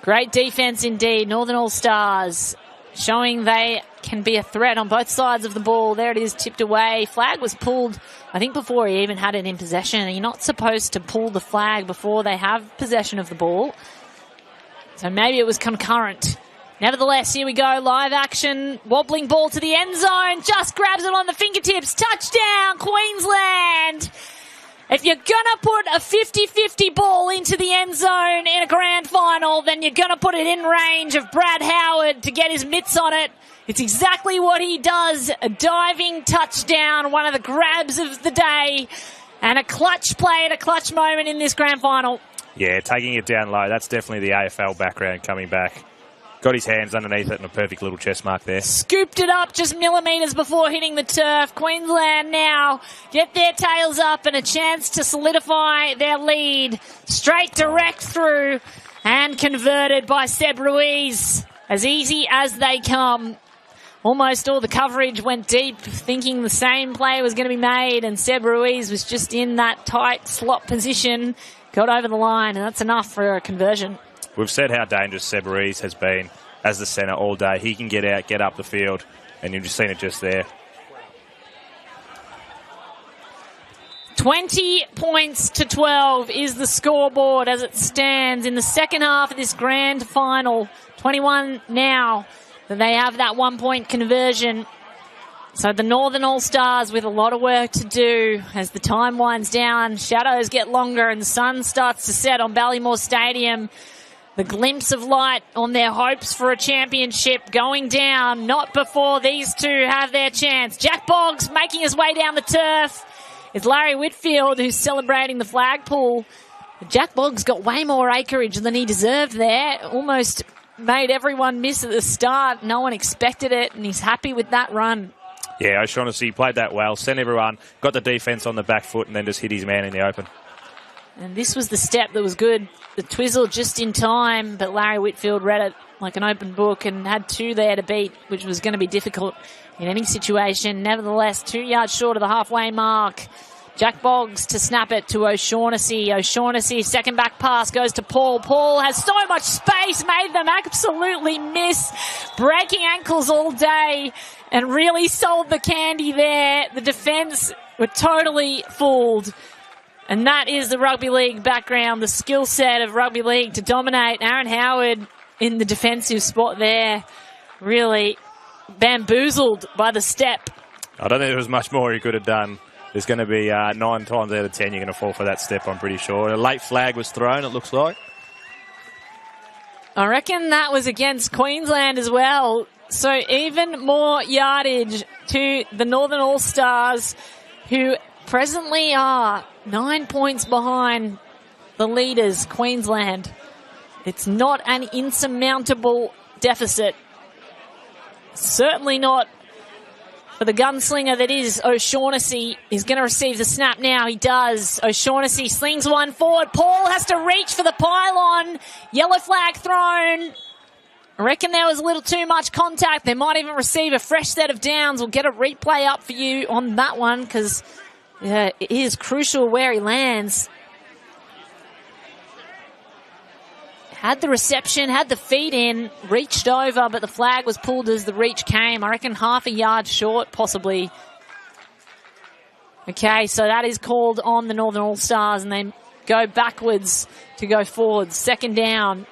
Great defence indeed. Northern All-Stars showing they can be a threat on both sides of the ball. There it is, tipped away. Flag was pulled, I think, before he even had it in possession. You're not supposed to pull the flag before they have possession of the ball. So maybe it was concurrent. Nevertheless, here we go. Live action. Wobbling ball to the end zone. Just grabs it on the fingertips. Touchdown, Queensland. If you're going to put a 50-50 ball into the end zone in a grand final, then you're going to put it in range of Brad Howard to get his mitts on it. It's exactly what he does. A diving touchdown, one of the grabs of the day, and a clutch play at a clutch moment in this grand final. Yeah, taking it down low. That's definitely the AFL background coming back. Got his hands underneath it and a perfect little chest mark there. Scooped it up just millimetres before hitting the turf. Queensland now get their tails up and a chance to solidify their lead. Straight direct through and converted by Seb Ruiz. As easy as they come. Almost all the coverage went deep, thinking the same play was going to be made, and Seb Ruiz was just in that tight slot position. Got over the line, and that's enough for a conversion. We've said how dangerous Seb Ruiz has been as the centre all day. He can get out, get up the field, and you've just seen it just there. 20 points to 12 is the scoreboard as it stands in the second half of this grand final. 21 now that they have that 1-point conversion. So the Northern All-Stars with a lot of work to do as the time winds down. Shadows get longer and the sun starts to set on Ballymore Stadium. The glimpse of light on their hopes for a championship going down. Not before these two have their chance. Jack Boggs making his way down the turf. It's Larry Whitfield who's celebrating the flagpole. Jack Boggs got way more acreage than he deserved there. Almost made everyone miss at the start. No one expected it, and he's happy with that run. Yeah, O'Shaughnessy played that well. Sent everyone, got the defence on the back foot, and then just hit his man in the open. And this was the step that was good. The twizzle just in time, but Larry Whitfield read it like an open book and had two there to beat, which was going to be difficult in any situation. Nevertheless, 2 yards short of the halfway mark. Jack Boggs to snap it to O'Shaughnessy. O'Shaughnessy, second back pass goes to Paul. Paul has so much space, made them absolutely miss. Breaking ankles all day and really sold the candy there. The defence were totally fooled. And that is the rugby league background, the skill set of rugby league to dominate. Aaron Howard in the defensive spot there, really bamboozled by the step. I don't think there was much more he could have done. There's going to be 9 times out of 10 you're going to fall for that step, I'm pretty sure. A late flag was thrown, it looks like. I reckon that was against Queensland as well. So even more yardage to the Northern All-Stars, who presently are 9 points behind the leaders, Queensland. It's not an insurmountable deficit. Certainly not for the gunslinger that is O'Shaughnessy. He's going to receive the snap now. He does. O'Shaughnessy slings one forward. Paul has to reach for the pylon. Yellow flag thrown. I reckon there was a little too much contact. They might even receive a fresh set of downs. We'll get a replay up for you on that one because it is crucial where he lands. Had the reception, had the feet in, reached over, but the flag was pulled as the reach came. I reckon half a yard short, possibly. Okay, so that is called on the Northern All-Stars, and they go backwards to go forward. Second down.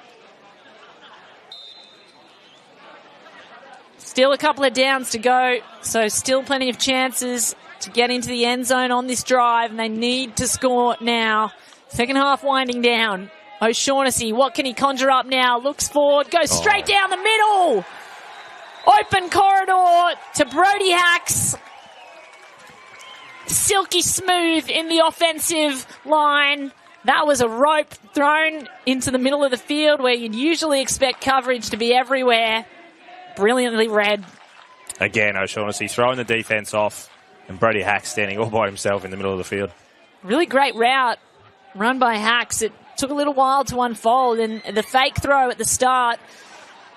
Still a couple of downs to go, so still plenty of chances to get into the end zone on this drive, and they need to score now. Second half winding down. O'Shaughnessy, what can he conjure up now? Looks forward, goes straight down the middle. Open corridor to Brody Hacks. Silky smooth in the offensive line. That was a rope thrown into the middle of the field where you'd usually expect coverage to be everywhere. Brilliantly read. Again, O'Shaughnessy throwing the defence off and Brody Hacks standing all by himself in the middle of the field. Really great route run by Hacks. It took a little while to unfold, and the fake throw at the start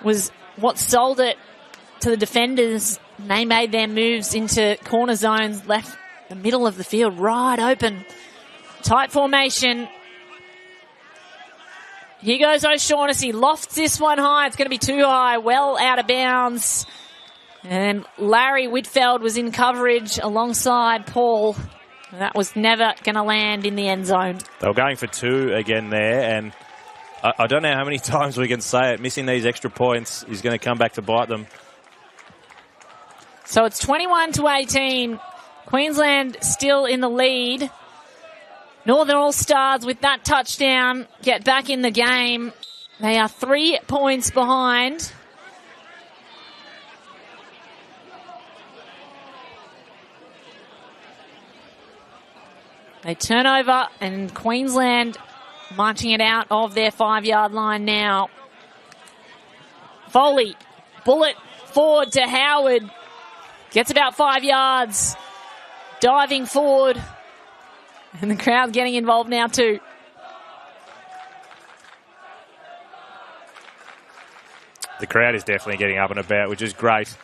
was what sold it to the defenders. They made their moves into corner zones, left the middle of the field right open. Tight formation. Here goes O'Shaughnessy, lofts this one high. It's going to be too high, well out of bounds. And Larry Whitfeld was in coverage alongside Paul. That was never going to land in the end zone. They were going for two again there, and I don't know how many times we can say it. Missing these extra points is going to come back to bite them. So it's 21-18. Queensland still in the lead. Northern All-Stars with that touchdown get back in the game. They are 3 points behind. They turn over, and Queensland marching it out of their 5-yard line now. Foley, bullet forward to Howard. Gets about 5 yards. Diving forward. And the crowd getting involved now too. The crowd is definitely getting up and about, which is great.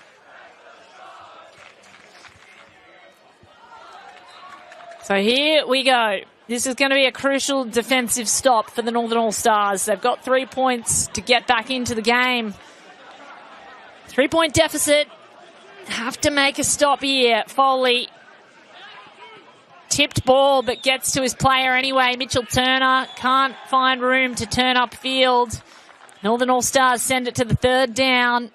So here we go. This is going to be a crucial defensive stop for the Northern All-Stars. They've got 3 points to get back into the game. 3-point deficit. Have to make a stop here. Foley. Tipped ball, but gets to his player anyway. Mitchell Turner can't find room to turn upfield. Northern All-Stars send it to the third down.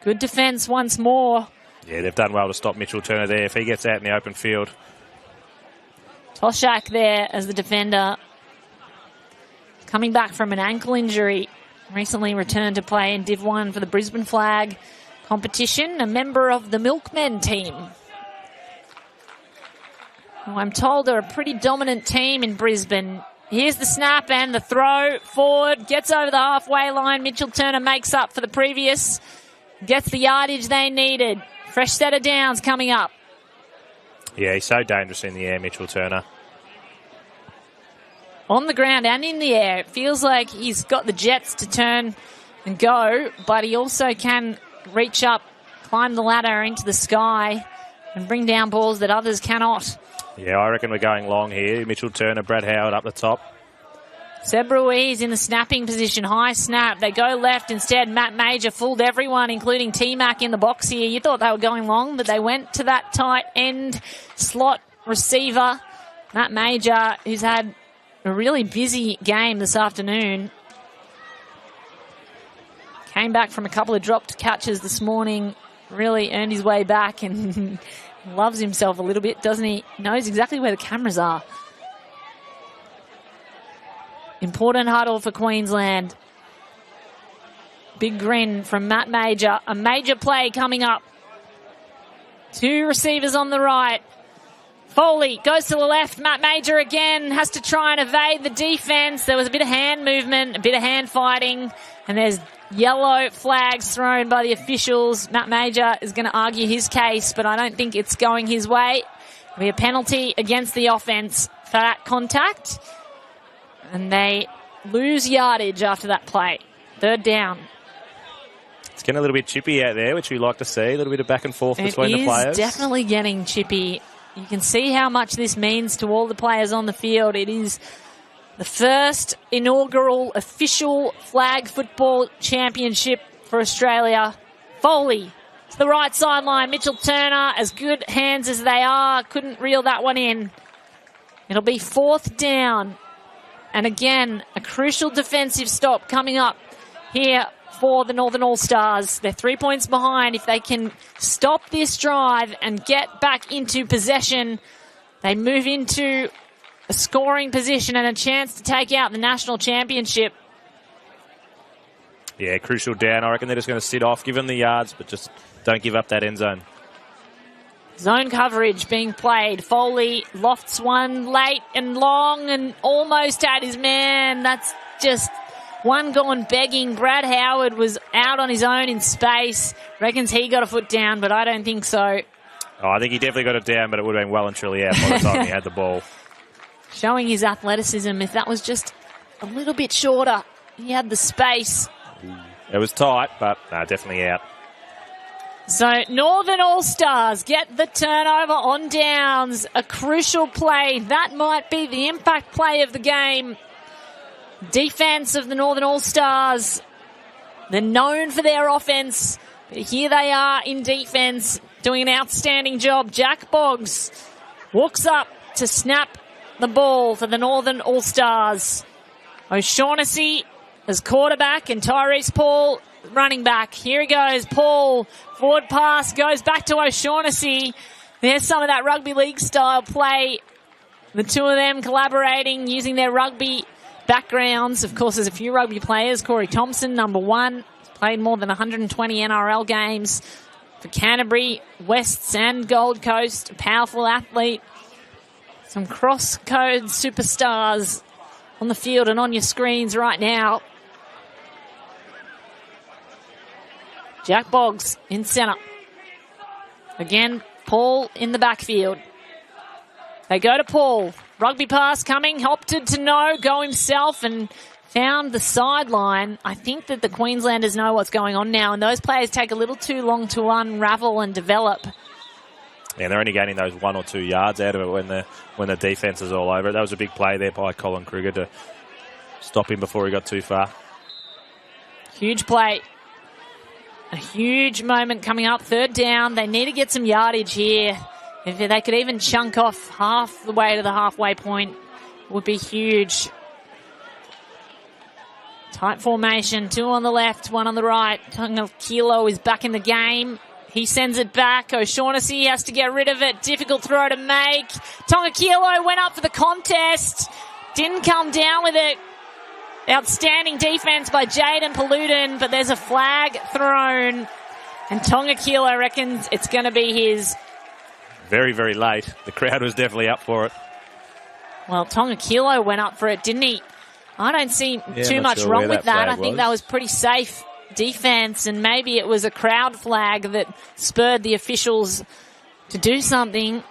Good defence once more. Yeah, they've done well to stop Mitchell Turner there. If he gets out in the open field. Toshak there as the defender. Coming back from an ankle injury. Recently returned to play in Div 1 for the Brisbane flag competition. A member of the Milkmen team. Who I'm told are a pretty dominant team in Brisbane. Here's the snap and the throw. Forward. Gets over the halfway line. Mitchell Turner makes up for the previous. Gets the yardage they needed. Fresh set of downs coming up. Yeah, he's so dangerous in the air, Mitchell Turner. On the ground and in the air. It feels like he's got the jets to turn and go, but he also can reach up, climb the ladder into the sky and bring down balls that others cannot. Yeah, I reckon we're going long here. Mitchell Turner, Brad Howard up the top. Seb Ruiz in the snapping position. High snap. They go left instead. Matt Major fooled everyone, including T-Mac in the box here. You thought they were going long, but they went to that tight end slot receiver. Matt Major, who's had a really busy game this afternoon. Came back from a couple of dropped catches this morning. Really earned his way back and loves himself a little bit, doesn't he? Knows exactly where the cameras are. Important huddle for Queensland. Big grin from Matt Major. A major play coming up. 2 receivers on the right. Foley goes to the left. Matt Major again has to try and evade the defence. There was a bit of hand movement, a bit of hand fighting, and there's yellow flags thrown by the officials. Matt Major is going to argue his case, but I don't think it's going his way. It'll be a penalty against the offence for that contact, and they lose yardage after that play. Third down. It's getting a little bit chippy out there, which we like to see. A little bit of back and forth between the players. It is definitely getting chippy. You can see how much this means to all the players on the field. It is the first inaugural official flag football championship for Australia. Foley to the right sideline. Mitchell Turner, as good hands as they are, couldn't reel that one in. It'll be fourth down. And again, a crucial defensive stop coming up here for the Northern All-Stars. They're 3 points behind. If they can stop this drive and get back into possession, they move into a scoring position and a chance to take out the national championship. Yeah, crucial down. I reckon they're just going to sit off, give them the yards, but just don't give up that end zone. Zone coverage being played. Foley lofts one late and long and almost had his man. That's just one gone begging. Brad Howard was out on his own in space. Reckons he got a foot down, but I don't think so. Oh, I think he definitely got it down, but it would have been well and truly out by the time he had the ball. Showing his athleticism. If that was just a little bit shorter, he had the space. It was tight, but no, definitely out. So Northern All-Stars get the turnover on downs. A crucial play. That might be the impact play of the game. Defense of the Northern All-Stars. They're known for their offense, but here they are in defense doing an outstanding job. Jack Boggs walks up to snap the ball for the Northern All-Stars. O'Shaughnessy as quarterback and Tyrese Paul running back. Here he goes. Paul, forward pass, goes back to O'Shaughnessy. There's some of that rugby league style play. The two of them collaborating, using their rugby backgrounds. Of course, there's a few rugby players. Corey Thompson, number one, played more than 120 NRL games for Canterbury, Wests and Gold Coast. A powerful athlete. Some cross-code superstars on the field and on your screens right now. Jack Boggs in centre. Again, Paul in the backfield. They go to Paul. Rugby pass coming. Opted to go himself and found the sideline. I think that the Queenslanders know what's going on now, and those players take a little too long to unravel and develop. Yeah, they're only gaining those 1 or 2 yards out of it when the defence is all over it. That was a big play there by Colin Kruger to stop him before he got too far. Huge play. A huge moment coming up. Third down. They need to get some yardage here. If they could even chunk off half the way to the halfway point, it would be huge. Tight formation. 2 on the left, 1 on the right. Tonga Kilo is back in the game. He sends it back. O'Shaughnessy has to get rid of it. Difficult throw to make. Tonga Kilo went up for the contest. Didn't come down with it. Outstanding defense by Jaden Paludin, but there's a flag thrown. And Tonga Kilo reckons it's going to be his. Very, very late. The crowd was definitely up for it. Well, Tonga Kilo went up for it, didn't he? I don't see too much wrong with that. I think that was pretty safe defense, and maybe it was a crowd flag that spurred the officials to do something.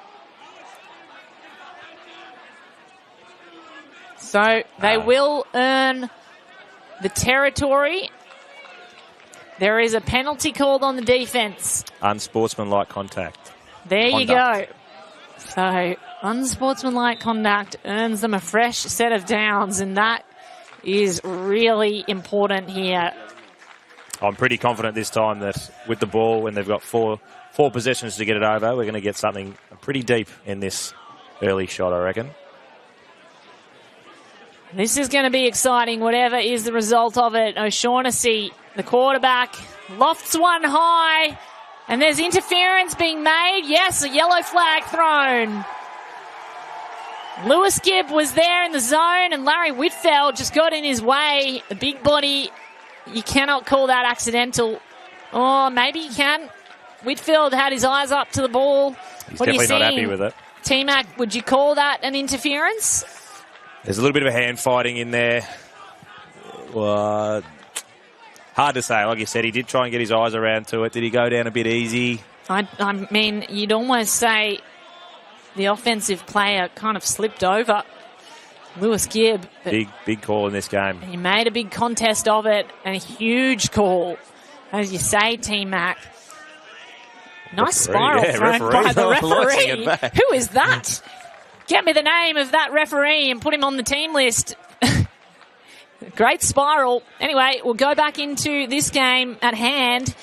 So they will earn the territory. There is a penalty called on the defense. Unsportsmanlike contact. There you go. So unsportsmanlike conduct earns them a fresh set of downs, and that is really important here. I'm pretty confident this time that with the ball, when they've got four possessions to get it over, we're going to get something pretty deep in this early shot, I reckon. This is going to be exciting, whatever is the result of it. O'Shaughnessy, the quarterback, lofts one high, and there's interference being made. Yes, a yellow flag thrown. Lewis Gibb was there in the zone, and Larry Whitfield just got in his way. The big body, you cannot call that accidental. Or maybe you can. Whitfield had his eyes up to the ball. He's definitely not happy with it. T-Mac, would you call that an interference? There's a little bit of a hand fighting in there. Hard to say. Like you said, he did try and get his eyes around to it. Did he go down a bit easy? I mean, you'd almost say the offensive player kind of slipped over Lewis Gibb. Big call in this game. He made a big contest of it and a huge call. As you say, T-Mac. Nice spiral thrown by the referee. Who is that? Get me the name of that referee and put him on the team list. Great spiral. Anyway, we'll go back into this game at hand.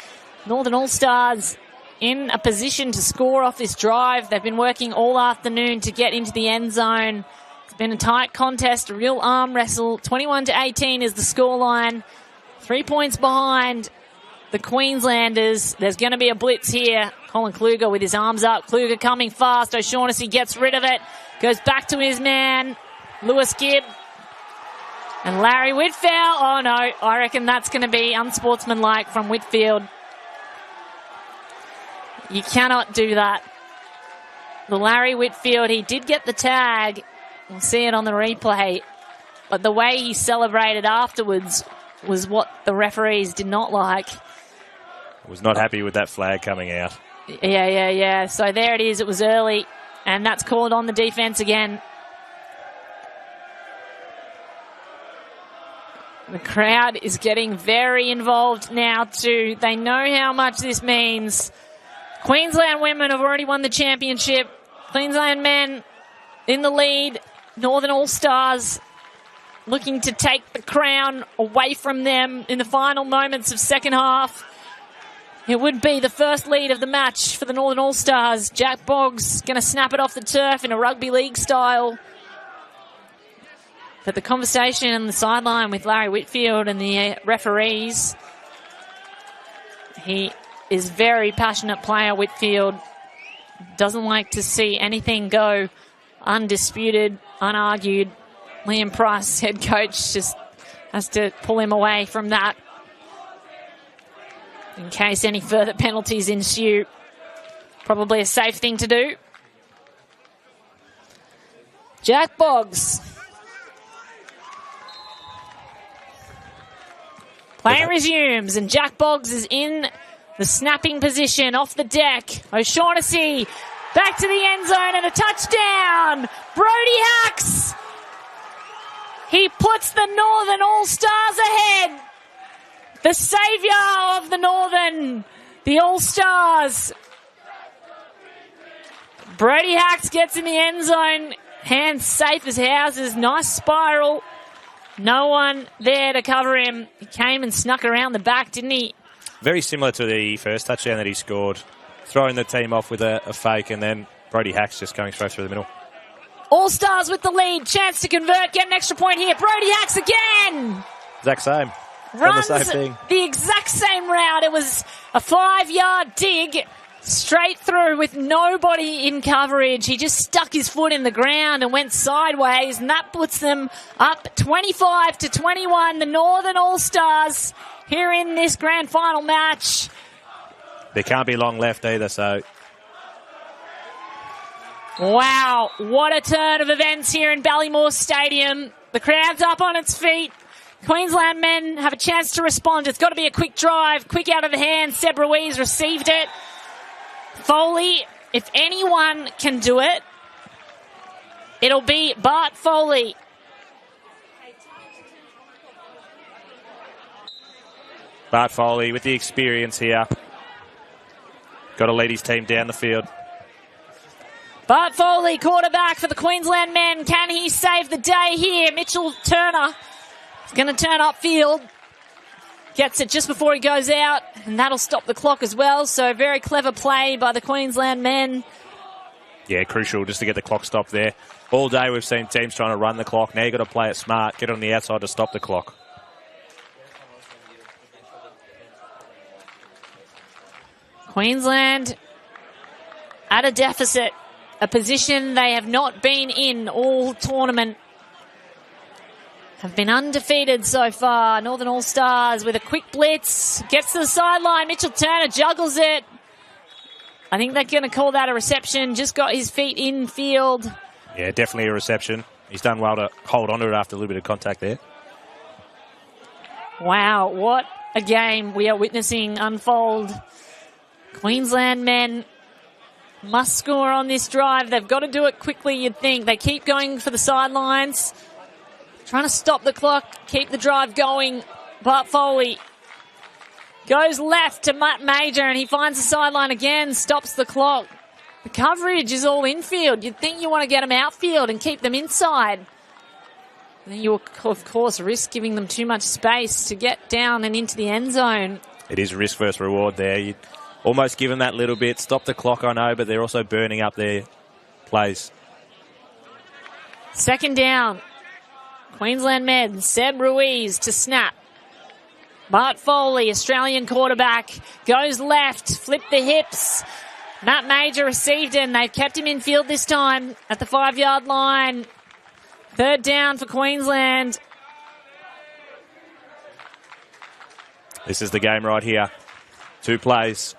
Northern All-Stars in a position to score off this drive. They've been working all afternoon to get into the end zone. It's been a tight contest, a real arm wrestle. 21-18 is the scoreline. 3 points behind the Queenslanders. There's going to be a blitz here. Colin Kluger with his arms up. Kluger coming fast. O'Shaughnessy gets rid of it. Goes back to his man, Lewis Gibb. And Larry Whitfield. Oh, no. I reckon that's going to be unsportsmanlike from Whitfield. You cannot do that. The Larry Whitfield, he did get the tag. We'll see it on the replay. But the way he celebrated afterwards was what the referees did not like. Was not happy with that flag coming out. Yeah. So there it is. It was early. And that's called on the defense again. The crowd is getting very involved now too. They know how much this means. Queensland women have already won the championship. Queensland men in the lead. Northern All-Stars looking to take the crown away from them in the final moments of second half. It would be the first lead of the match for the Northern All-Stars. Jack Boggs going to snap it off the turf in a rugby league style. But the conversation on the sideline with Larry Whitfield and the referees, he is very passionate player, Whitfield. Doesn't like to see anything go undisputed, unargued. Liam Price, head coach, just has to pull him away from that in case any further penalties ensue. Probably a safe thing to do. Jack Boggs. Play resumes, and Jack Boggs is in the snapping position off the deck. O'Shaughnessy back to the end zone and a touchdown. Brody Hacks. He puts the Northern All-Stars ahead. The saviour of the Northern, the All-Stars. Brody Hacks gets in the end zone. Hands safe as houses. Nice spiral. No one there to cover him. He came and snuck around the back, didn't he? Very similar to the first touchdown that he scored. Throwing the team off with a fake and then Brody Hacks just going straight through the middle. All-Stars with the lead. Chance to convert. Get an extra point here. Brody Hacks again. Exact same. Runs the same thing. The exact same route. It was a 5-yard dig straight through with nobody in coverage. He just stuck his foot in the ground and went sideways, and that puts them up 25-21. The Northern All-Stars here in this grand final match. There can't be long left either, so... Wow, what a turn of events here in Ballymore Stadium. The crowd's up on its feet. Queensland men have a chance to respond. It's got to be a quick drive, quick out of the hand. Seb Ruiz received it. Foley, if anyone can do it, it'll be Bart Foley. Bart Foley with the experience here. Got to lead his team down the field. Bart Foley, quarterback for the Queensland men. Can he save the day here? Mitchell Turner is going to turn upfield. Gets it just before he goes out, and that'll stop the clock as well. So very clever play by the Queensland men. Yeah, crucial just to get the clock stopped there. All day we've seen teams trying to run the clock. Now you've got to play it smart, get on the outside to stop the clock. Queensland at a deficit, a position they have not been in all tournament. Have been undefeated so far. Northern All-Stars with a quick blitz. Gets to the sideline. Mitchell Turner juggles it. I think they're going to call that a reception. Just got his feet in field. Yeah, definitely a reception. He's done well to hold on to it after a little bit of contact there. Wow, what a game we are witnessing unfold. Queensland men must score on this drive. They've got to do it quickly, you'd think. They keep going for the sidelines, trying to stop the clock, keep the drive going. Bart Foley goes left to Matt Major, and he finds the sideline again, stops the clock. The coverage is all infield. You'd think you want to get them outfield and keep them inside. Then you, of course, risk giving them too much space to get down and into the end zone. It is risk versus reward there. You almost give them that little bit. Stop the clock, I know, but they're also burning up their plays. Second down. Queensland men, Seb Ruiz to snap. Bart Foley, Australian quarterback, goes left, flip the hips. Matt Major received him. They've kept him in field this time at the 5-yard line. Third down for Queensland. This is the game right here. 2 plays.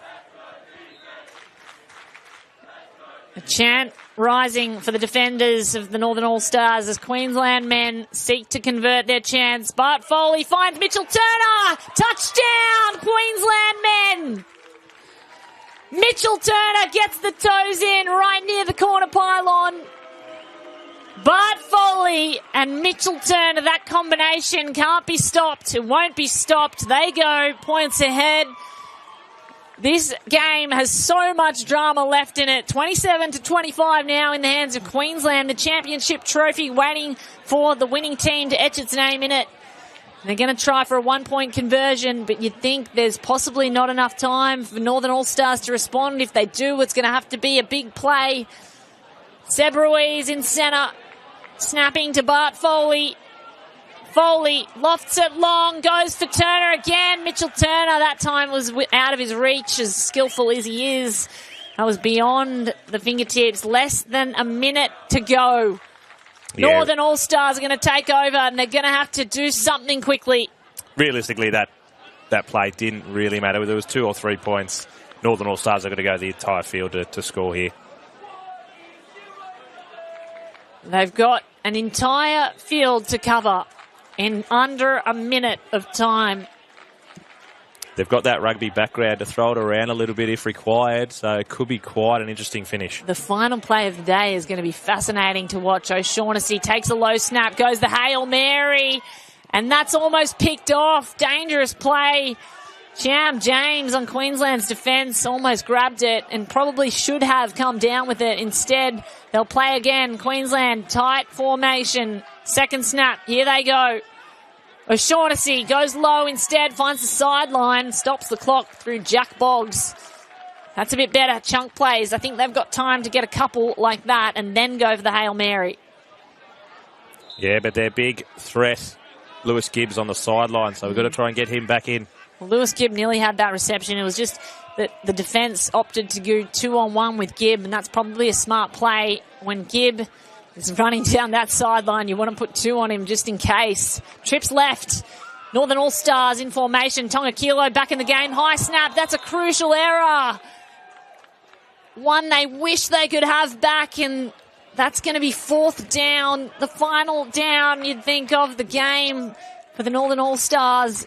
A chant rising for the defenders of the Northern All-Stars as Queensland men seek to convert their chance. Bart Foley finds Mitchell Turner. Touchdown, Queensland men. Mitchell Turner gets the toes in right near the corner pylon. Bart Foley and Mitchell Turner, that combination can't be stopped. It won't be stopped. They go points ahead. This game has so much drama left in it. 27-25 now in the hands of Queensland. The championship trophy waiting for the winning team to etch its name in it. They're going to try for a 1-point conversion, but you'd think there's possibly not enough time for Northern All-Stars to respond. If they do, it's going to have to be a big play. Seb Ruiz in centre, snapping to Bart Foley. Foley lofts it long, goes for Turner again. Mitchell Turner, that time was out of his reach, as skillful as he is. That was beyond the fingertips. Less than a minute to go. Yeah. Northern All-Stars are going to take over, and they're going to have to do something quickly. Realistically, that play didn't really matter. There was 2 or 3 points. Northern All-Stars are going to go the entire field to score here. They've got an entire field to cover in under a minute of time. They've got that rugby background to throw it around a little bit if required, so it could be quite an interesting finish. The final play of the day is going to be fascinating to watch. O'Shaughnessy takes a low snap, goes the Hail Mary, and that's almost picked off. Dangerous play. Cham James on Queensland's defence almost grabbed it and probably should have come down with it. Instead, they'll play again. Queensland, tight formation. Second snap. Here they go. O'Shaughnessy goes low instead, finds the sideline, stops the clock through Jack Boggs. That's a bit better. Chunk plays. I think they've got time to get a couple like that and then go for the Hail Mary. Yeah, but their big threat, Lewis Gibbs on the sideline, so we've got to try and get him back in. Well, Lewis Gibb nearly had that reception. It was just that the defence opted to go 2-on-1 with Gibb, and that's probably a smart play. When Gibb is running down that sideline, you want to put 2 on him just in case. Trips left. Northern All-Stars in formation. Tonga Kilo back in the game. High snap. That's a crucial error. One they wish they could have back, and that's going to be 4th down. The final down, you'd think, of the game for the Northern All-Stars.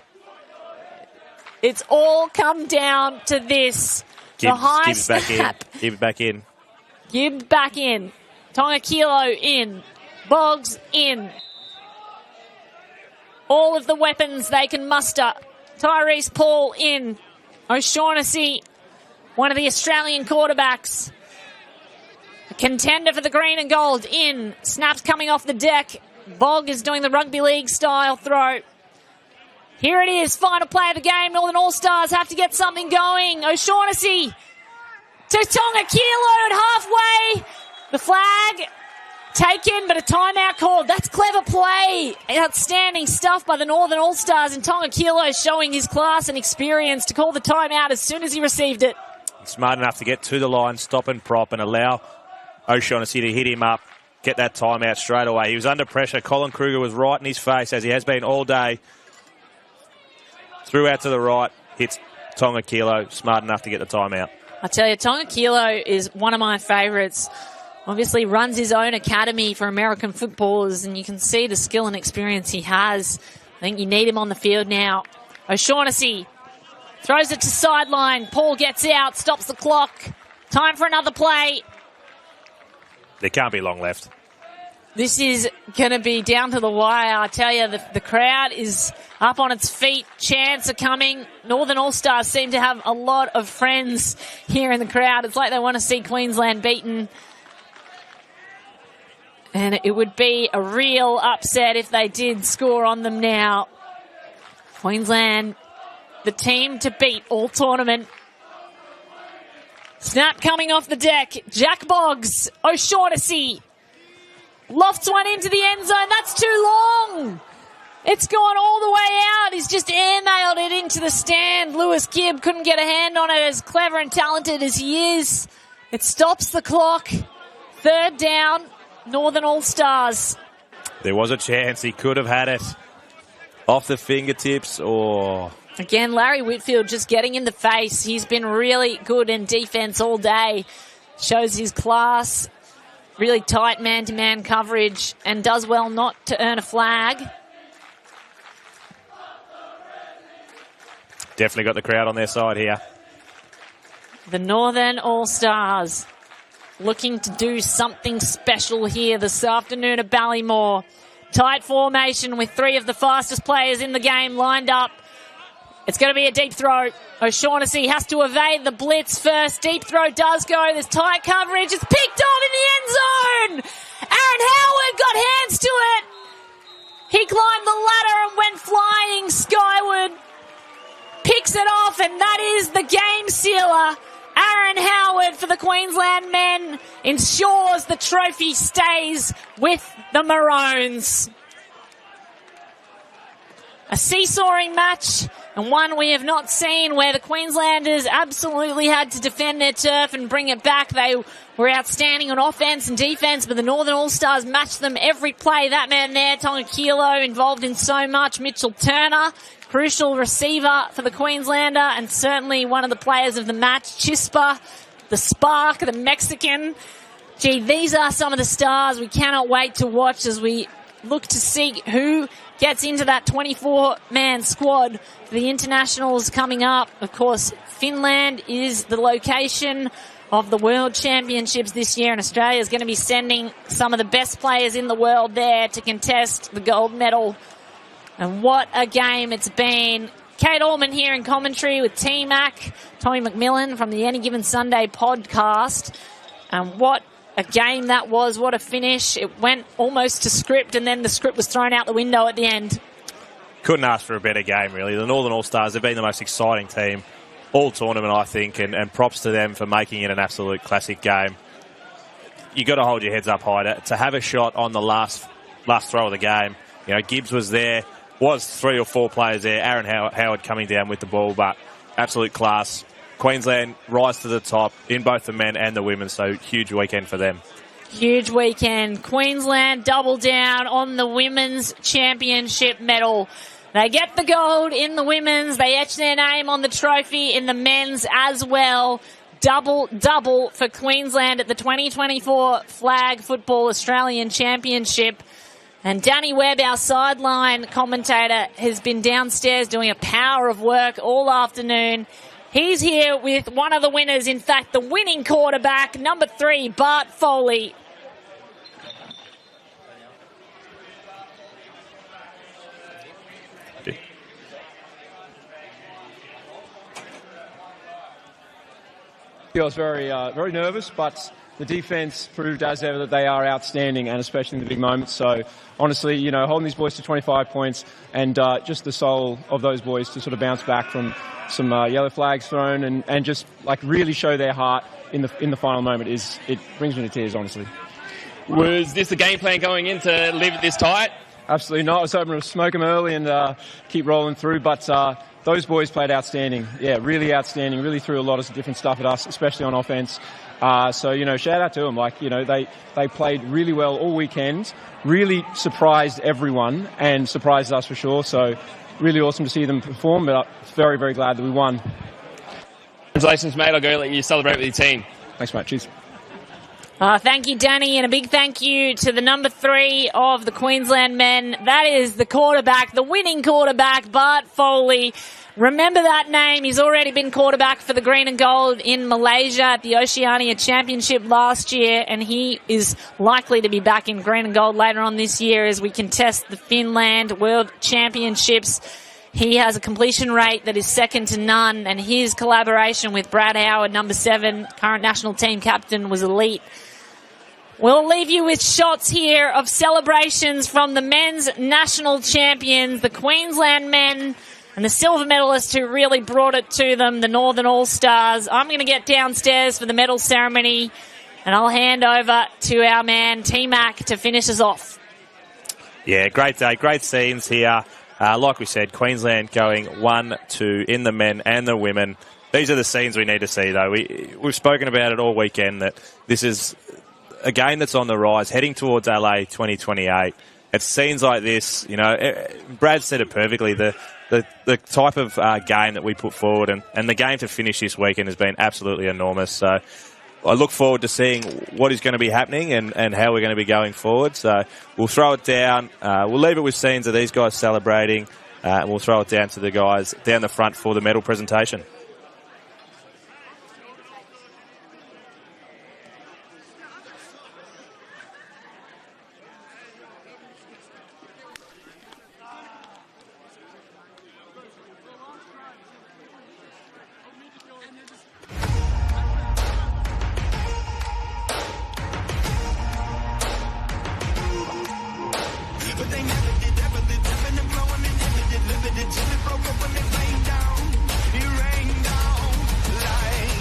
It's all come down to this. The high snap. Gibbs back in. Gibb back in. Tonga Kilo in. Boggs in. All of the weapons they can muster. Tyrese Paul in. O'Shaughnessy, one of the Australian quarterbacks. A contender for the green and gold in. Snaps coming off the deck. Bogg is doing the rugby league style throw. Here it is, final play of the game. Northern All-Stars have to get something going. O'Shaughnessy to Tonga Kilo at halfway. The flag taken, but a timeout called. That's clever play. Outstanding stuff by the Northern All-Stars, and Tonga Kilo showing his class and experience to call the timeout as soon as he received it. Smart enough to get to the line, stop and prop, and allow O'Shaughnessy to hit him up, get that timeout straight away. He was under pressure. Colin Kruger was right in his face, as he has been all day. Threw out to the right, hits Tonga Kilo, smart enough to get the timeout. I tell you, Tonga Kilo is one of my favourites. Obviously runs his own academy for American footballers, and you can see the skill and experience he has. I think you need him on the field now. O'Shaughnessy throws it to sideline. Paul gets out, stops the clock. Time for another play. There can't be long left. This is going to be down to the wire. I tell you, the crowd is up on its feet. Chants are coming. Northern All-Stars seem to have a lot of friends here in the crowd. It's like they want to see Queensland beaten. And it would be a real upset if they did score on them now. Queensland, the team to beat all tournament. Snap coming off the deck. Jack Boggs, O'Shaughnessy. Lofts one into the end zone. That's too long. It's gone all the way out. He's just airmailed it into the stand. Lewis Gibb couldn't get a hand on it, as clever and talented as he is. It stops the clock. Third down. Northern All-Stars. There was a chance he could have had it off the fingertips or... Again, Larry Whitfield just getting in the face. He's been really good in defence all day. Shows his class. Really tight man-to-man coverage and does well not to earn a flag. Definitely got the crowd on their side here. The Northern All-Stars looking to do something special here this afternoon at Ballymore. Tight formation with three of the fastest players in the game lined up. It's going to be a deep throw. O'Shaughnessy has to evade the blitz first. Deep throw does go. There's tight coverage. It's picked off in the end zone. Aaron Howard got hands to it. He climbed the ladder and went flying skyward. Picks it off, and that is the game sealer. Aaron Howard for the Queensland men ensures the trophy stays with the Maroons. A seesawing match, and one we have not seen, where the Queenslanders absolutely had to defend their turf and bring it back. They were outstanding on offense and defense, but the Northern All-Stars matched them every play. That man there, Tonga Kilo, involved in so much. Mitchell Turner, crucial receiver for the Queenslander, and certainly one of the players of the match. Chispa, the spark, the Mexican. Gee, these are some of the stars we cannot wait to watch as we look to see who gets into that 24-man squad for the internationals coming up. Of course, Finland is the location of the World Championships this year, and Australia is going to be sending some of the best players in the world there to contest the gold medal. And what a game it's been. Kate Allman here in commentary with T-Mac, Tommy McMillan from the Any Given Sunday podcast. And what a game that was. What a finish. It went almost to script, and then the script was thrown out the window at the end. Couldn't ask for a better game, really. The Northern All-Stars have been the most exciting team all tournament, I think, and props to them for making it an absolute classic game. You got to hold your heads up high to have a shot on the last throw of the game. You know, Gibbs was there, was 3 or 4 players there. Aaron Howard coming down with the ball, but absolute class. Queensland rise to the top in both the men and the women, so huge weekend for them. Huge weekend. Queensland double down on the women's championship medal. They get the gold in the women's. They etch their name on the trophy in the men's as well. Double for Queensland at the 2024 Flag Football Australian Championship. And Danny Webb, our sideline commentator, has been downstairs doing a power of work all afternoon. He's here with one of the winners, in fact, the winning quarterback, number 3, Bart Foley. I was very nervous, but the defence proved as ever that they are outstanding, and especially in the big moments. So, honestly, you know, holding these boys to 25 points and just the soul of those boys to sort of bounce back from some yellow flags thrown and just like really show their heart in the final moment it brings me to tears, honestly. Was this the game plan going in to leave it this tight? Absolutely not. I was hoping to smoke them early and keep rolling through, but those boys played outstanding. Yeah, really outstanding. Really threw a lot of different stuff at us, especially on offense. So, you know, shout out to them. Like, you know, they played really well all weekend, really surprised everyone and surprised us for sure. So really awesome to see them perform, but very, very glad that we won. Congratulations, mate. I'll go let you celebrate with your team. Thanks, mate. Cheers. Thank you, Danny, and a big thank you to the number 3 of the Queensland men. That is the quarterback, the winning quarterback, Bart Foley. Remember that name. He's already been quarterback for the green and gold in Malaysia at the Oceania Championship last year, and he is likely to be back in green and gold later on this year as we contest the Finland World Championships. He has a completion rate that is second to none, and his collaboration with Brad Howard, number 7, current national team captain, was elite. We'll leave you with shots here of celebrations from the men's national champions, the Queensland men, and the silver medalists who really brought it to them, the Northern All-Stars. I'm going to get downstairs for the medal ceremony, and I'll hand over to our man, T-Mac, to finish us off. Yeah, great day, great scenes here. Like we said, Queensland going 1-2 in the men and the women. These are the scenes we need to see, though. We've spoken about it all weekend, that this is a game that's on the rise, heading towards LA 2028. It's scenes like this, you know, Brad said it perfectly, the type of game that we put forward and the game to finish this weekend has been absolutely enormous. So I look forward to seeing what is going to be happening and how we're going to be going forward. So we'll throw it down. We'll leave it with scenes of these guys celebrating, and we'll throw it down to the guys down the front for the medal presentation. But they never did, ever did, ever did, blowing and never did, living it till it broke up when it rained down. It rained down like.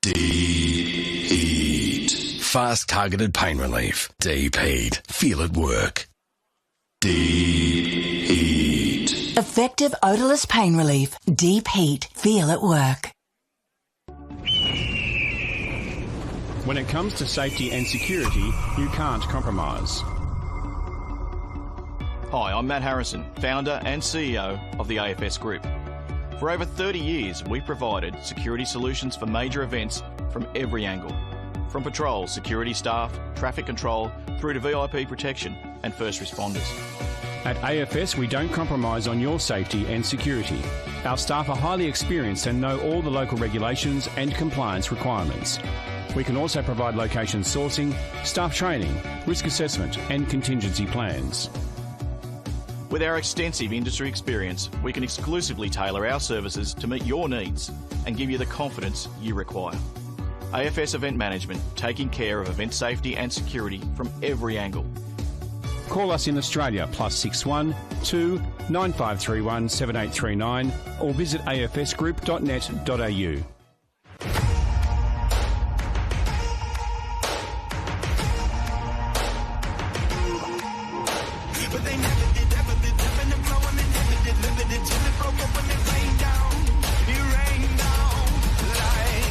Deep Heat. Fast targeted pain relief. Deep Heat. Feel it work. Deep Heat. Effective odorless pain relief. Deep Heat. Feel it work. When it comes to safety and security, you can't compromise. Hi, I'm Matt Harrison, founder and CEO of the AFS Group. For over 30 years, we've provided security solutions for major events from every angle. From patrol, security staff, traffic control, through to VIP protection and first responders. At AFS, we don't compromise on your safety and security. Our staff are highly experienced and know all the local regulations and compliance requirements. We can also provide location sourcing, staff training, risk assessment and contingency plans. With our extensive industry experience, we can exclusively tailor our services to meet your needs and give you the confidence you require. AFS Event Management, taking care of event safety and security from every angle. Call us in Australia +61 2 9531 7839 or visit afsgroup.net.au. But they never did, ever did, ever did, blowing and never did, living it till it broke up when it rained down. It rained down like.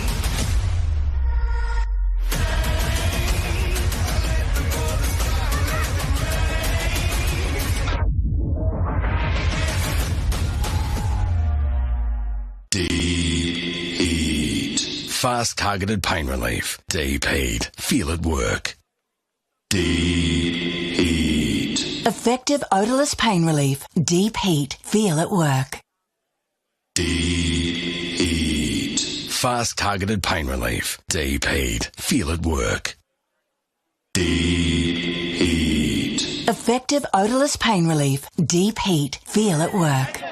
Deep Heat. Fast targeted pain relief. Deep Heat. Feel it work. Deep Heat. Effective odorless pain relief. Deep Heat. Feel it work. Deep Heat. Fast targeted pain relief. Deep Heat. Feel it work. Deep Heat. Effective odorless pain relief. Deep Heat. Feel it work.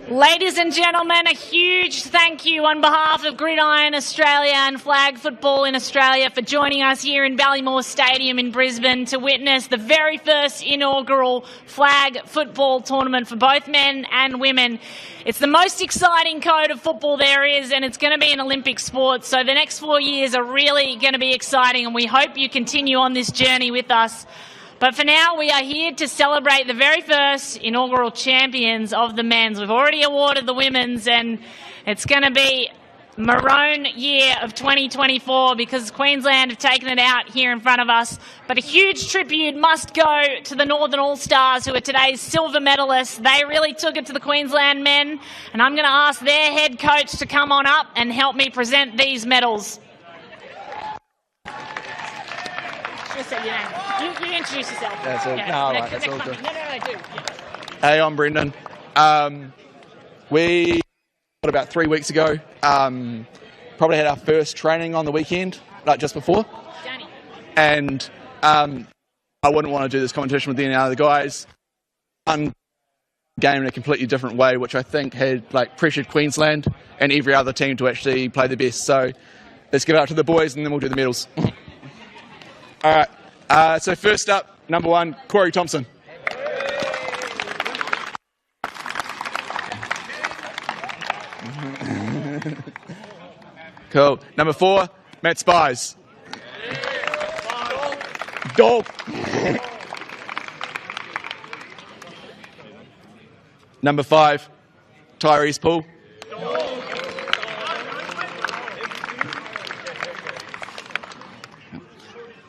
Ladies and gentlemen, a huge thank you on behalf of Gridiron Australia and Flag Football in Australia for joining us here in Ballymore Stadium in Brisbane to witness the very first inaugural flag football tournament for both men and women. It's the most exciting code of football there is, and it's going to be an Olympic sport, so the next 4 years are really going to be exciting, and we hope you continue on this journey with us. But for now, we are here to celebrate the very first inaugural champions of the men's. We've already awarded the women's, and it's going to be maroon year of 2024 because Queensland have taken it out here in front of us. But a huge tribute must go to the Northern All-Stars, who are today's silver medalists. They really took it to the Queensland men, and I'm going to ask their head coach to come on up and help me present these medals. Just say your name. You introduce yourself. That's all. Yeah. No, all right, that's all good. No, do. Hey, I'm Brendan. We got about 3 weeks ago. Probably had our first training on the weekend, like just before. Danny. And I wouldn't want to do this competition with any other guys. One game in a completely different way, which I think had pressured Queensland and every other team to actually play the best. So let's give it up to the boys, and then we'll do the medals. All right. So first up, number 1, Corey Thompson. Cool. Number 4, Matt Spies. Dog. Number 5, Tyrese Poole.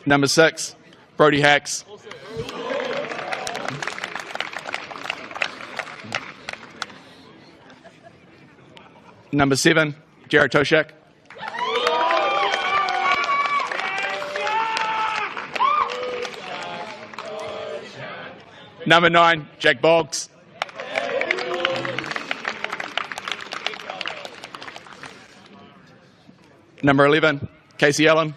Number 6, Brody Hacks. Number 7, Jared Toshak. Number 9, Jack Boggs. Number 11, Casey Allen.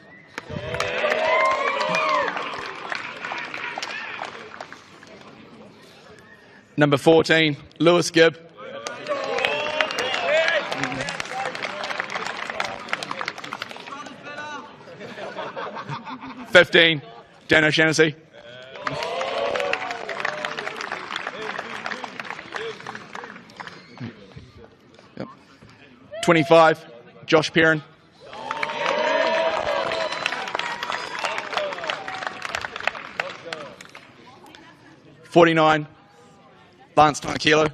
Number 14, Lewis Gibb. $15, Dan O'Shaughnessy. Yep. 25, Josh Perrin. $49, Lance Tankilo.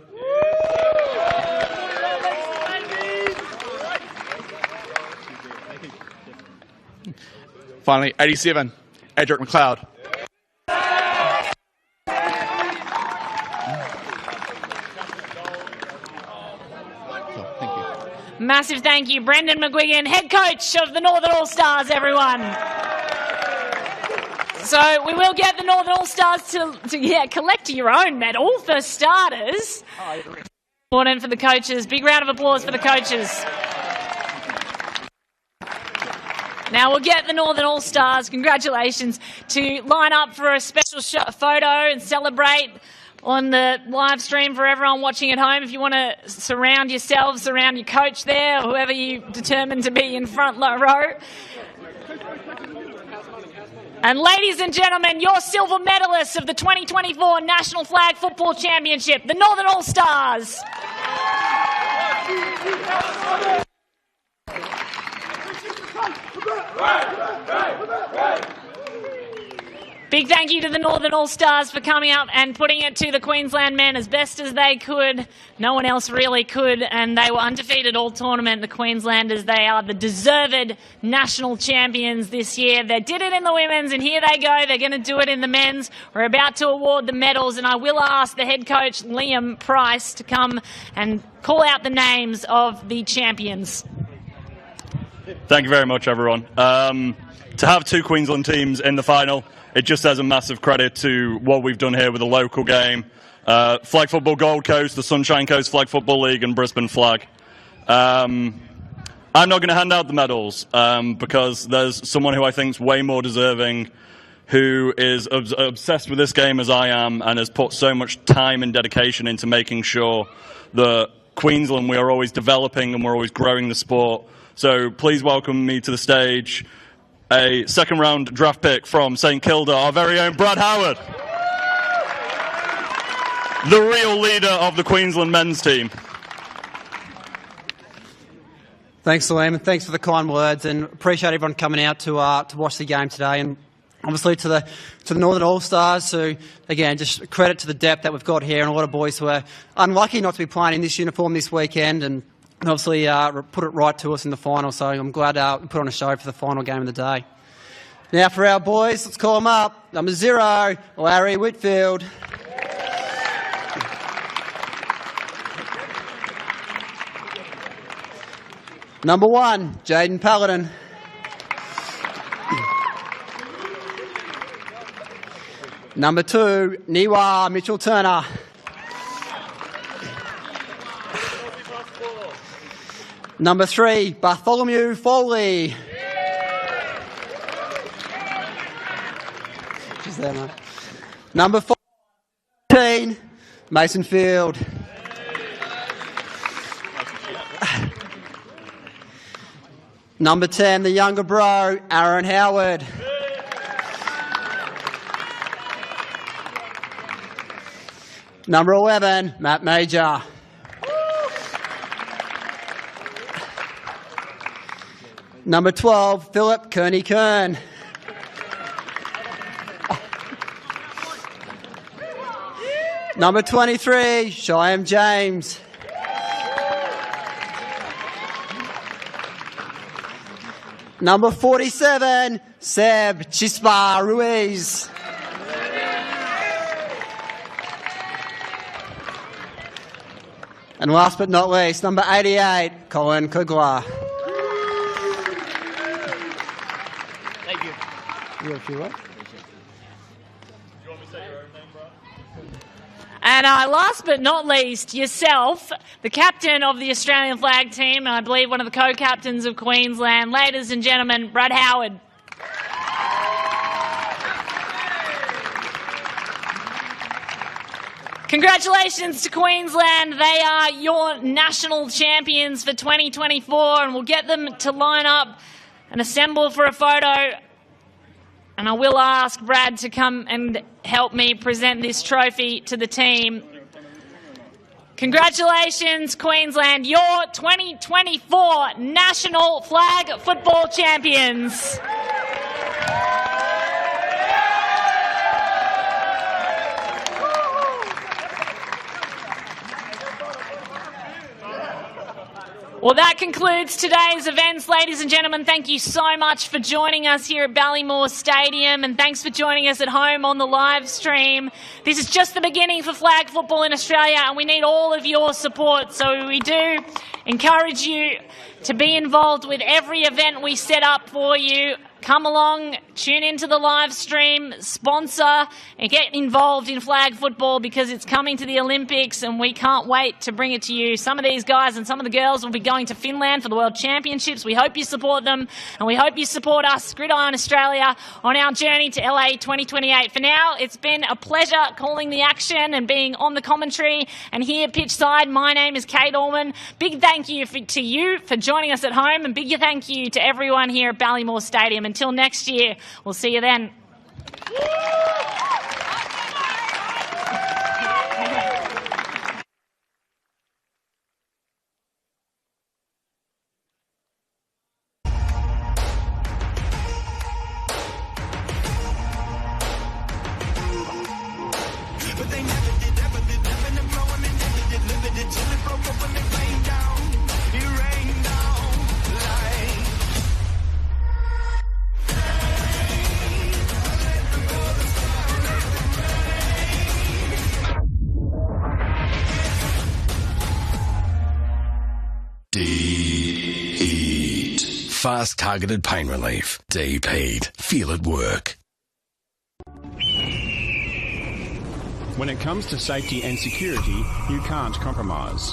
Finally, 87, Adric McLeod. Massive thank you, Brendan McGuigan, head coach of the Northern All-Stars, everyone. So we will get the Northern All-Stars to collect your own medal for starters. Important for the coaches. Big round of applause for the coaches. Now we'll get the Northern All-Stars, congratulations, to line up for a special photo and celebrate on the live stream for everyone watching at home. If you want to surround yourselves around your coach there, or whoever you determine to be in front row. And ladies and gentlemen, your silver medalists of the 2024 National Flag Football Championship, the Northern All-Stars. Big thank you to the Northern All-Stars for coming up and putting it to the Queensland men as best as they could. No one else really could, and they were undefeated all tournament, the Queenslanders. They are the deserved national champions this year. They did it in the women's, and here they go. They're going to do it in the men's. We're about to award the medals, and I will ask the head coach, Liam Price, to come and call out the names of the champions. Thank you very much, everyone. To have 2 Queensland teams in the final, it just says a massive credit to what we've done here with the local game. Flag Football Gold Coast, the Sunshine Coast Flag Football League, and Brisbane Flag. I'm not going to hand out the medals because there's someone who I think is way more deserving, who is obsessed with this game as I am and has put so much time and dedication into making sure that Queensland, we are always developing and we're always growing the sport. So please welcome me to the stage, a second-round draft pick from St Kilda, our very own Brad Howard, the real leader of the Queensland men's team. Thanks, Liam, and thanks for the kind words, and appreciate everyone coming out to watch the game today. And obviously to the Northern All-Stars, who, again, just credit to the depth that we've got here, and a lot of boys who are unlucky not to be playing in this uniform this weekend. And and obviously put it right to us in the final. So I'm glad we put on a show for the final game of the day. Now for our boys, let's call them up. Number 0, Larry Whitfield. Number 1, Jaden Paladin. Number 2, Niwa Mitchell-Turner. Number 3, Bartholomew Foley. She's there, mate. Number 14, Mason Field. Number 10, the younger bro, Aaron Howard. Number 11, Matt Major. Number 12, Philip Kearney-Kern. Number 23, Shyam James. Number 47, Seb Chispa Ruiz. And last but not least, number 88, Colin Kugler. Thank you. You if you want. And last but not least, yourself, the captain of the Australian flag team, and I believe one of the co-captains of Queensland, ladies and gentlemen, Brad Howard. Congratulations to Queensland. They are your national champions for 2024, and we'll get them to line up and assemble for a photo. And I will ask Brad to come and help me present this trophy to the team. Congratulations, Queensland, your 2024 National Flag Football Champions. Well, that concludes today's events, ladies and gentlemen. Thank you so much for joining us here at Ballymore Stadium, and thanks for joining us at home on the live stream. This is just the beginning for flag football in Australia, and we need all of your support. So we do encourage you to be involved with every event we set up for you. Come along, tune into the live stream, sponsor, and get involved in flag football because it's coming to the Olympics and we can't wait to bring it to you. Some of these guys and some of the girls will be going to Finland for the World Championships. We hope you support them and we hope you support us, Gridiron Australia, on our journey to LA 2028. For now, it's been a pleasure calling the action and being on the commentary and here pitch side. My name is Kate Allman. Big thank you to you for joining us at home and big thank you to everyone here at Ballymore Stadium. Until next year, we'll see you then. But they never did, ever them blowing and never did, living it till it broke up when it rained down. It rained down like. Deep Heat. Fast targeted pain relief. Deep Heat. Feel it work. When it comes to safety and security, you can't compromise.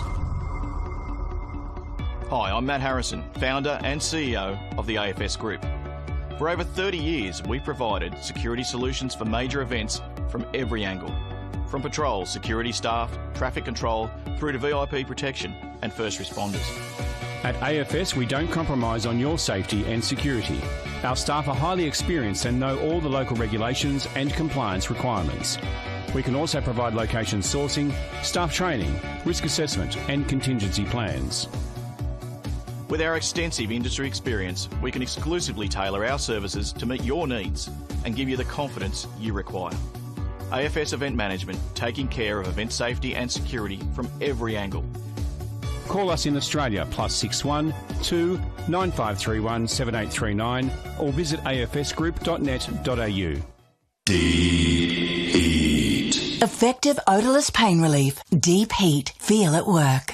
Hi, I'm Matt Harrison, founder and CEO of the AFS Group. For over 30 years, we've provided security solutions for major events from every angle. From patrol, security staff, traffic control, through to VIP protection and first responders. At AFS, we don't compromise on your safety and security. Our staff are highly experienced and know all the local regulations and compliance requirements. We can also provide location sourcing, staff training, risk assessment and contingency plans. With our extensive industry experience, we can exclusively tailor our services to meet your needs and give you the confidence you require. AFS Event Management, taking care of event safety and security from every angle. call us in Australia +61 2 9531 7839 or visit afsgroup.net.au. Deep Heat. Effective odourless pain relief. Deep Heat. Feel at work.